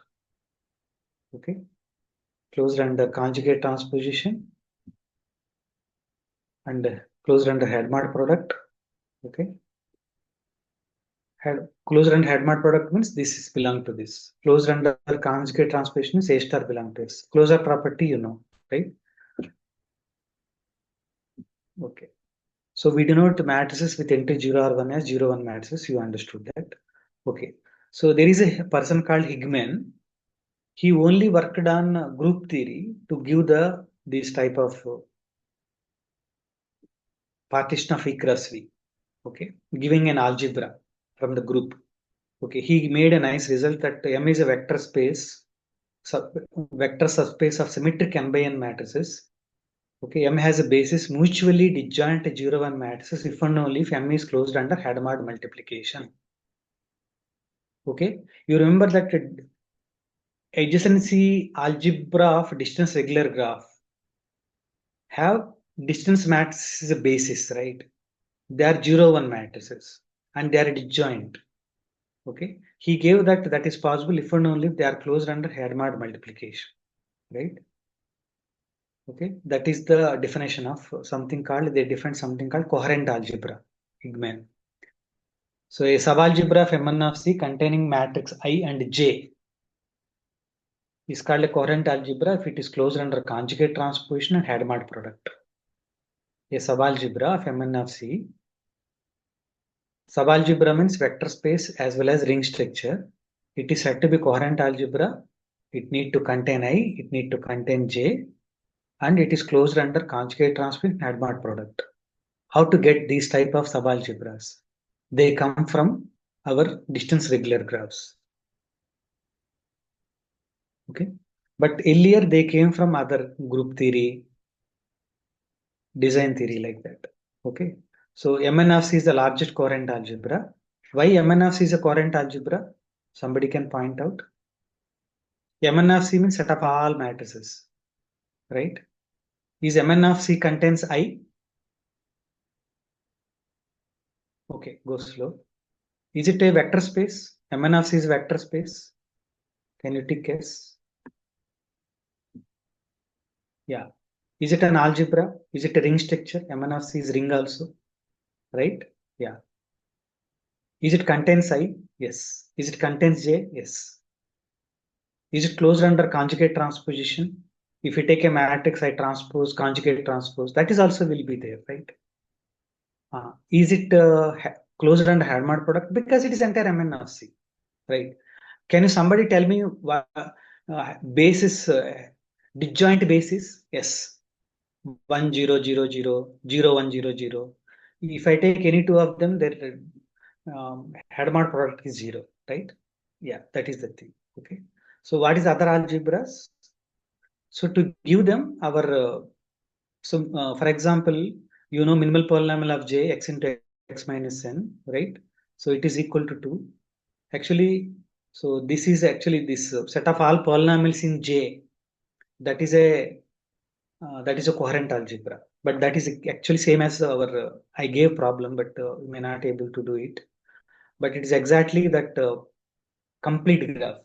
Okay. Closed under conjugate transposition and closed under Hadamard product. Okay. Closed under Hadamard product means this is belong to this. Closed under conjugate transposition is A star belong to S. Closure property, you know, right? Okay. So we denote matrices with entry 0 or 1 as 0, 1 matrices. You understood that. Okay. So there is a person called Higman. He only worked on group theory to give this type of partition of E cross V. Okay. Giving an algebra from the group. Okay. He made a nice result that M is a vector space, vector subspace of symmetric n by n matrices Okay, M has a basis mutually disjoint 0, 1 matrices if and only if M is closed under Hadamard multiplication. Okay, you remember that adjacency algebra of distance regular graph have distance matrices as a basis, right? They are 0, 1 matrices and they are disjoint. Okay, he gave that is possible if and only if they are closed under Hadamard multiplication, right? Okay, that is the definition of something called, they defined something called coherent algebra, Higman. So a subalgebra of Mn of C containing matrix I and J is called a coherent algebra if it is closed under conjugate transposition and Hadamard product. A subalgebra of Mn of C, subalgebra means vector space as well as ring structure. It is said to be coherent algebra. It need to contain I, it need to contain J, and it is closed under conjugate transposition and Hadamard product. How to get these type of subalgebras? They come from our distance regular graphs. Okay, but earlier they came from other group theory, design theory like that. Okay, so Mn of C is the largest coherent algebra. Why Mn of C is a coherent algebra? Somebody can point out. Mn of C means set of all matrices, right? Is Mn of C contains I? Okay, go slow. Is it a vector space? Mn of C is vector space. Can you take guess? Yeah. Is it an algebra? Is it a ring structure? Mn of C is ring also, right? Yeah. Is it contains I? Yes. Is it contains J? Yes. Is it closed under conjugate transposition? If you take a matrix I transpose, conjugate transpose, that is also will be there, right? Is it closed under Hadamard product? Because it is entire Mn of C, right? Can you somebody tell me basis, disjoint basis? Yes. 1 0 0 0 0 1 0 0. If I take any two of them, their Hadamard product is 0, right? Yeah, that is the thing. Okay. So what is other algebras? So to give them our for example, you know minimal polynomial of J x into x minus n, right? So it is equal to 2. Actually, so this is actually this set of all polynomials in J. That is a coherent algebra, but that is actually same as our I gave problem, but we may not able to do it. But it is exactly that complete graph.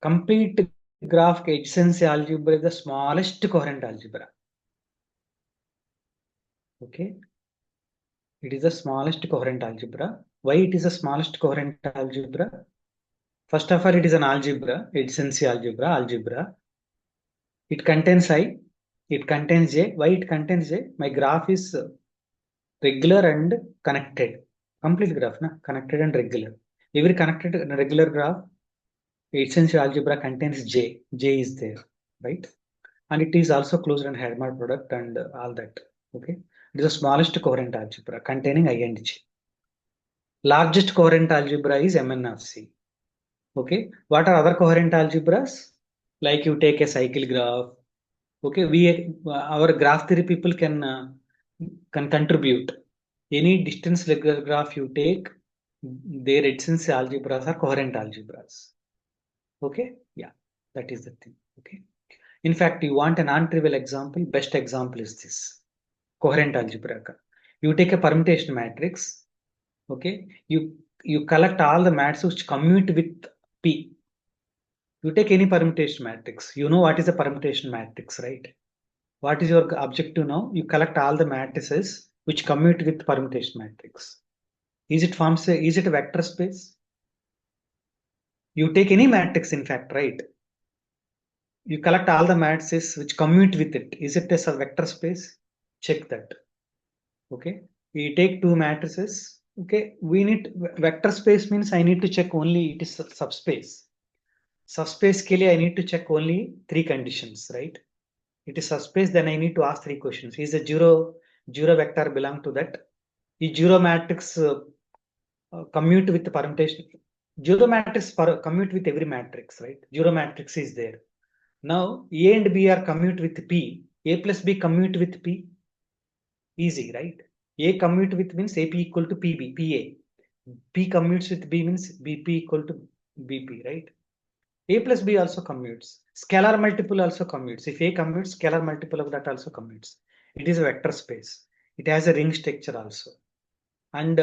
Complete graph adjacency algebra is the smallest coherent algebra. Okay, it is the smallest coherent algebra. Why it is the smallest coherent algebra? First of all, it is an algebra, adjacency algebra. It contains I, it contains J. Why it contains J? My graph is regular and connected. Complete graph, na? Connected and regular. Every connected and regular graph, adjacency algebra contains J. J is there, right? And it is also closed and Hadamard product and all that. Okay, it is the smallest coherent algebra containing I and J. Largest coherent algebra is Mn of C. Okay, what are other coherent algebras? Like you take a cycle graph. Okay, our graph theory people can contribute. Any distance regular graph you take, their adjacency algebras are coherent algebras. Okay, yeah, that is the thing. Okay, in fact, you want a non-trivial example. Best example is this coherent algebra. You take a permutation matrix. Okay, you collect all the matrices which commute with P. You take any permutation matrix. You know what is a permutation matrix, right? What is your objective now? You collect all the matrices which commute with permutation matrix. Is it a vector space? You take any matrix, in fact, right? You collect all the matrices which commute with it. Is it a vector space? Check that. Okay. We take two matrices. Okay. We need vector space means I need to check only it is subspace. Subspace ke liye I need to check only three conditions, right? It is subspace, then I need to ask three questions. Is a zero vector belong to that? Is zero matrix commute with the permutation? Zero matrix commute with every matrix, right? Zero matrix is there. Now A and B are commute with P. A plus B commute with P. Easy, right? A commute with means AP equal to PB, PA. P commutes with B means BP equal to BP, right? A plus B also commutes. Scalar multiple also commutes. If A commutes, scalar multiple of that also commutes. It is a vector space. It has a ring structure also. And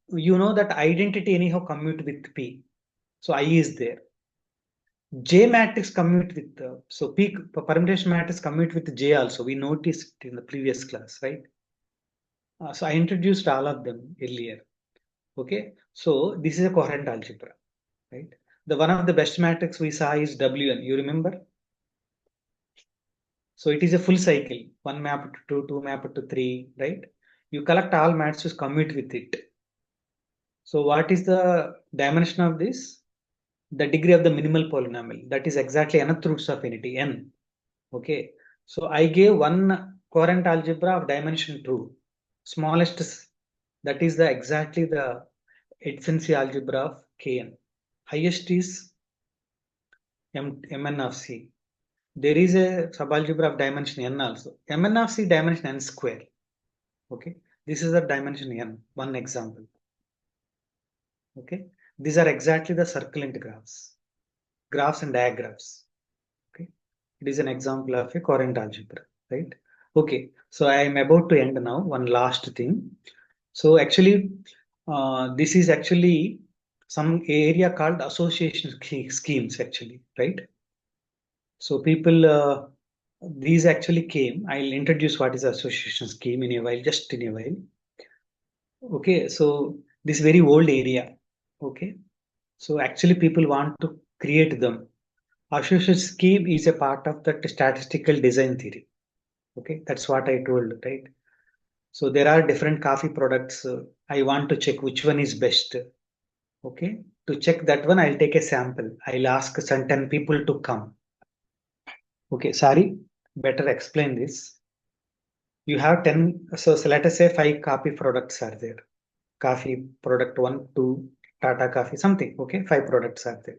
you know that identity anyhow commute with P. So I is there. J matrix commute with, so P permutation matrix commute with J also. We noticed in the previous class, right? So I introduced all of them earlier. Okay. So this is a coherent algebra, right? The one of the best matrix we saw is Wn. You remember? So it is a full cycle. One map to two, two map to three, right? You collect all matrices, commute with it. So what is the dimension of this? The degree of the minimal polynomial. That is exactly nth roots of unity, n. Okay. So I gave one coherent algebra of dimension 2. Smallest, that is the exactly the efficiency algebra of Kn. Highest is Mn of C. There is a subalgebra of dimension n also. Mn of C dimension n square. Okay. This is the dimension n. One example. Okay. These are exactly the circulant graphs. Graphs and diagrams. Okay. It is an example of a coherent algebra, right? Okay. So I am about to end now. One last thing. So actually, this is actually some area called association schemes actually, right? So people, these actually came. I'll introduce what is association scheme in a while, just in a while. Okay, so this very old area. Okay, so actually people want to create them. Association scheme is a part of that statistical design theory. Okay, that's what I told, right? So there are different coffee products. I want to check which one is best. Okay, to check that one, I'll take a sample. I'll ask some 10 people to come. Okay, sorry, better explain this. You have 10, so let us say 5 coffee products are there. Coffee product 1, 2, Tata Coffee, something. Okay, 5 products are there.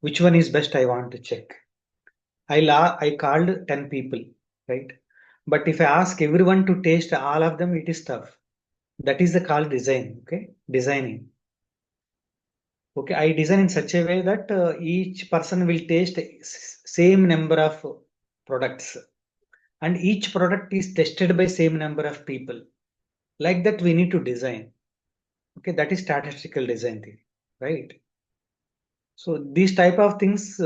Which one is best? I want to check. I called 10 people, right? But if I ask everyone to taste all of them, it is tough. That is the called design. Okay, designing. Okay, I design in such a way that each person will taste same number of products, and each product is tested by same number of people. Like that, we need to design. Okay, that is statistical design theory, right? So these type of things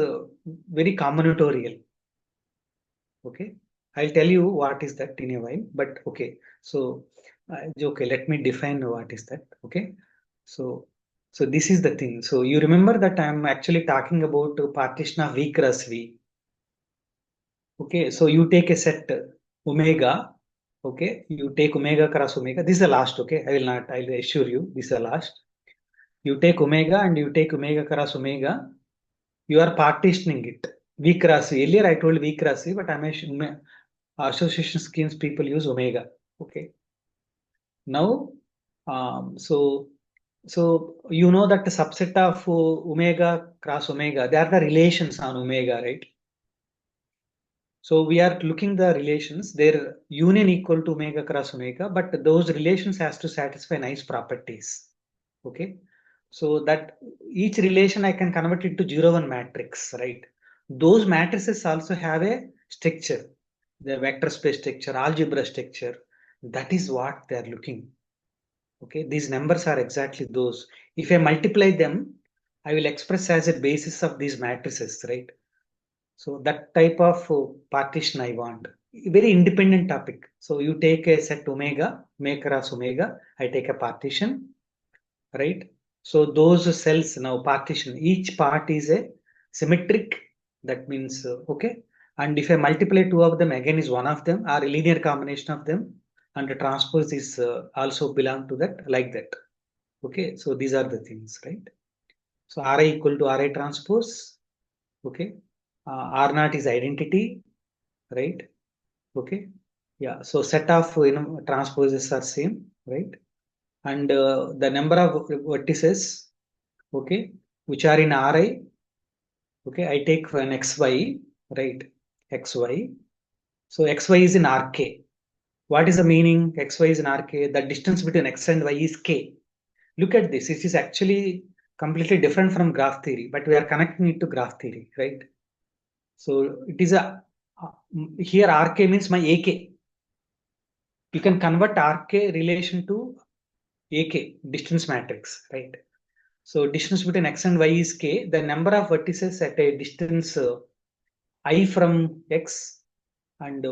very combinatorial. Okay, I'll tell you what is that in a while. But okay, so okay, let me define what is that. Okay, so this is the thing. So you remember that I'm actually talking about partition of V cross V. Okay, so you take a set omega. Okay, you take omega cross omega. This is the last. Okay, I will not. I will assure you this is the last. You take omega and you take omega cross omega. You are partitioning it. V cross V. Earlier I told V cross V, but I'm association schemes people use omega. Okay. Now, so you know that the subset of omega cross omega, they are the relations on omega, right? So we are looking the relations, their union equal to omega cross omega, but those relations has to satisfy nice properties. Okay. So that each relation I can convert it to 0, 1 matrix, right? Those matrices also have a structure, the vector space structure, algebra structure. That is what they are looking. Okay, these numbers are exactly those. If I multiply them, I will express as a basis of these matrices, right? So that type of partition I want. Very independent topic. So you take a set omega, make cross omega. I take a partition, right? So those cells now partition. Each part is a symmetric. That means okay. And if I multiply two of them, again is one of them, or a linear combination of them, and the transpose is also belong to that, like that. Okay. So these are the things, right? So Ri equal to Ri transpose. Okay. R naught is identity, right? Okay. Yeah. So set of transposes are same, right? And the number of vertices, okay, which are in Ri. Okay, I take an xy, right? Xy. So xy is in RK. What is the meaning? Xy is in RK. The distance between x and y is k. Look at this. It is actually completely different from graph theory, but we are connecting it to graph theory, right? So it is here RK means my AK. You can convert RK relation to AK, distance matrix, right? So distance between x and y is k. The number of vertices at a distance I from x and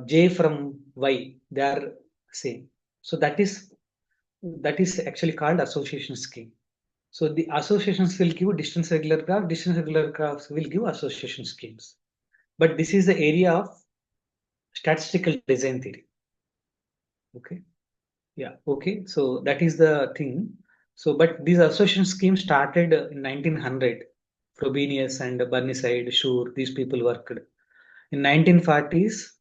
j from y, they are same. So that is actually called association scheme. So the associations will give distance regular graphs will give association schemes. But this is the area of statistical design theory. Okay. Yeah. Okay. So that is the thing. So, but these association schemes started in 1900. Frobenius and Burnside, Schur, these people worked. In 1940s,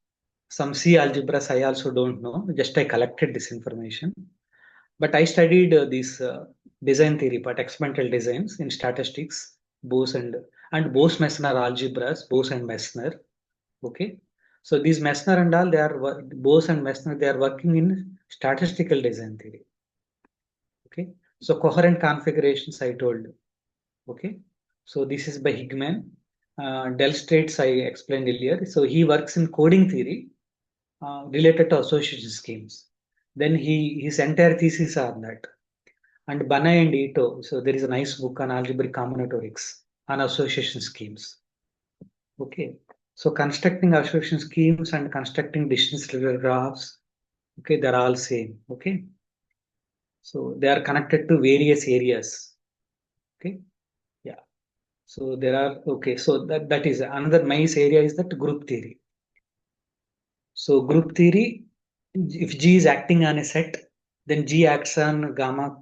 some C algebras I also don't know. Just I collected this information. But I studied this design theory part, experimental designs in statistics, Bose and Bose-Messner algebras, Bose and Messner. Okay, so these Messner and all, they are Bose and Messner, they are working in statistical design theory. Okay, so coherent configurations I told. Okay, so this is by Higman. Del Straits I explained earlier. So he works in coding theory related to association schemes. Then his entire thesis on that. And Banai and Ito. So there is a nice book on algebraic combinatorics on association schemes. Okay. So constructing association schemes and constructing distance regular graphs, okay, they're all same. Okay. So they are connected to various areas. Okay. Yeah. So there are okay. So that is another nice area is that group theory. So group theory, if G is acting on a set, then G acts on gamma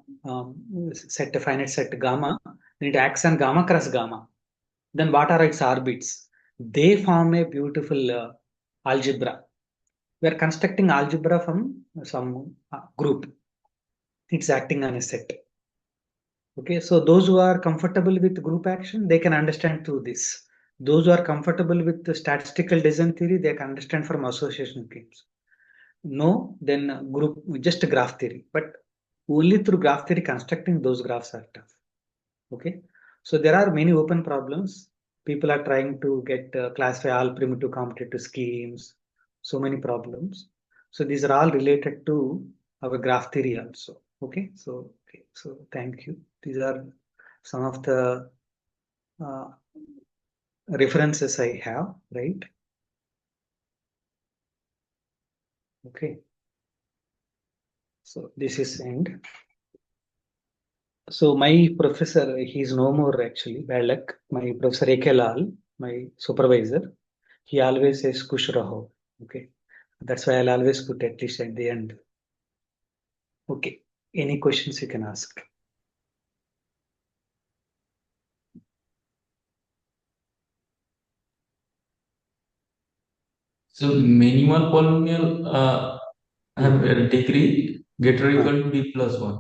set, a finite set gamma, then it acts on gamma cross gamma. Then what are its orbits? They form a beautiful algebra. We are constructing algebra from some group. It's acting on a set. Okay, so those who are comfortable with group action, they can understand through this. Those who are comfortable with the statistical design theory, they can understand from association schemes. No, then group just graph theory, but only through graph theory constructing those graphs are tough. Okay, so there are many open problems. People are trying to get classify all primitive competitive schemes. So many problems. So these are all related to our graph theory also. Okay, so thank you. These are some of the uh, references I have, right? Okay, so this is end. So my professor, he's no more actually, bad luck. My professor A.K. Lal, my supervisor, he always says Kush Raho. Okay. That's why I'll always put at least at the end. Okay. Any questions you can ask? So minimal polynomial have a degree greater or equal to d plus 1.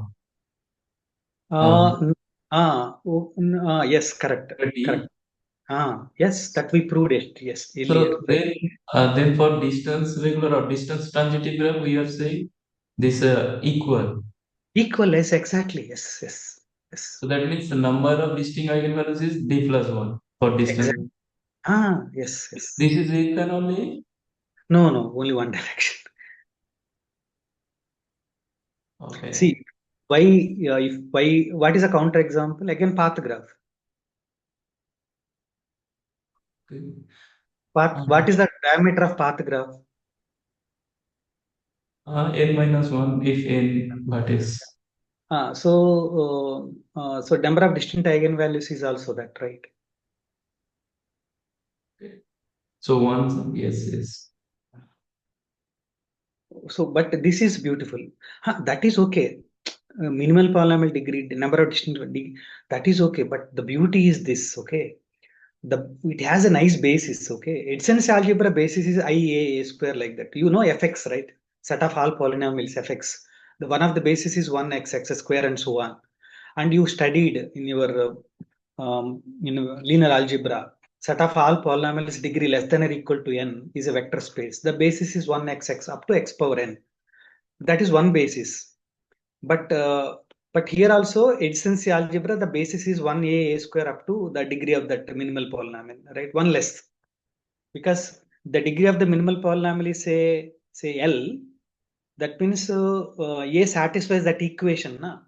Yes, correct. Reddy. Correct. Yes, that we proved it. Yes, earlier. So then for distance regular or distance transitive graph, we are saying this equal. Equal, yes, exactly. Yes, yes, yes. So that means the number of distinct eigenvalues is d plus 1 for distance. Exactly. Yes, yes. This is equal only? No, only one direction. Okay. See, what is a counter example? Again, path graph. Okay. What is the diameter of path graph? N minus 1 if n vertex. So number of distinct eigenvalues is also that, right? Okay. So one, yes. So, but this is beautiful. That is okay. Minimal polynomial degree, number of distinct degree, that is okay. But the beauty is this, okay? It has a nice basis, okay? Adsense algebra basis is a square like that. You know fx, right? Set of all polynomials fx. The one of the basis is 1x, x square, and so on. And you studied in your linear algebra set of all polynomials degree less than or equal to n is a vector space. The basis is 1x up to x power n. That is one basis. But here also adjacency algebra, the basis is 1a square up to the degree of that minimal polynomial, right? One less, because the degree of the minimal polynomial is say L. That means a satisfies that equation, na?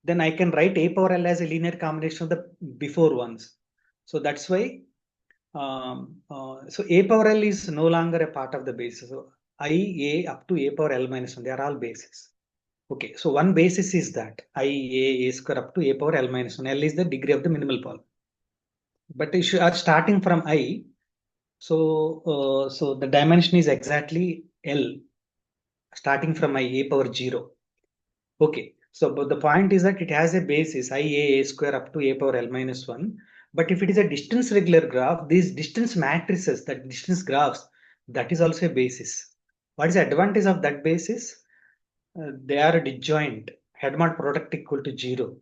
Then I can write a power L as a linear combination of the before ones. So that's why so a power L is no longer a part of the basis. So I, a up to a power L minus 1, they are all bases. Okay, so one basis is that I, a square up to a power L minus 1. L is the degree of the minimal polynomial. But if you are starting from I, so the dimension is exactly L, starting from I, a power 0. Okay, so but the point is that it has a basis I, a square up to a power L minus 1. But if it is a distance regular graph, these distance matrices, that distance graphs, that is also a basis. What is the advantage of that basis? They are disjoint, head mod product equal to 0.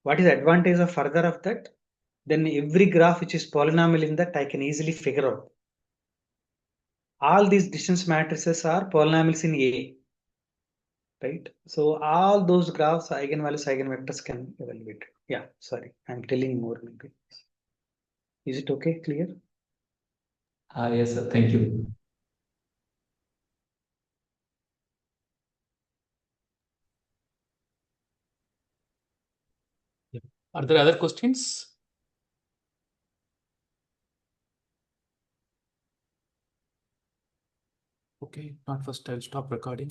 What is the advantage of further of that? Then every graph which is polynomial in that I can easily figure out. All these distance matrices are polynomials in A, right? So all those graphs, eigenvalues, eigenvectors can evaluate. Yeah, sorry, I'm telling more maybe. Is it okay, clear? Yes, sir. Thank you. Are there other questions? Okay, not first. I'll stop recording.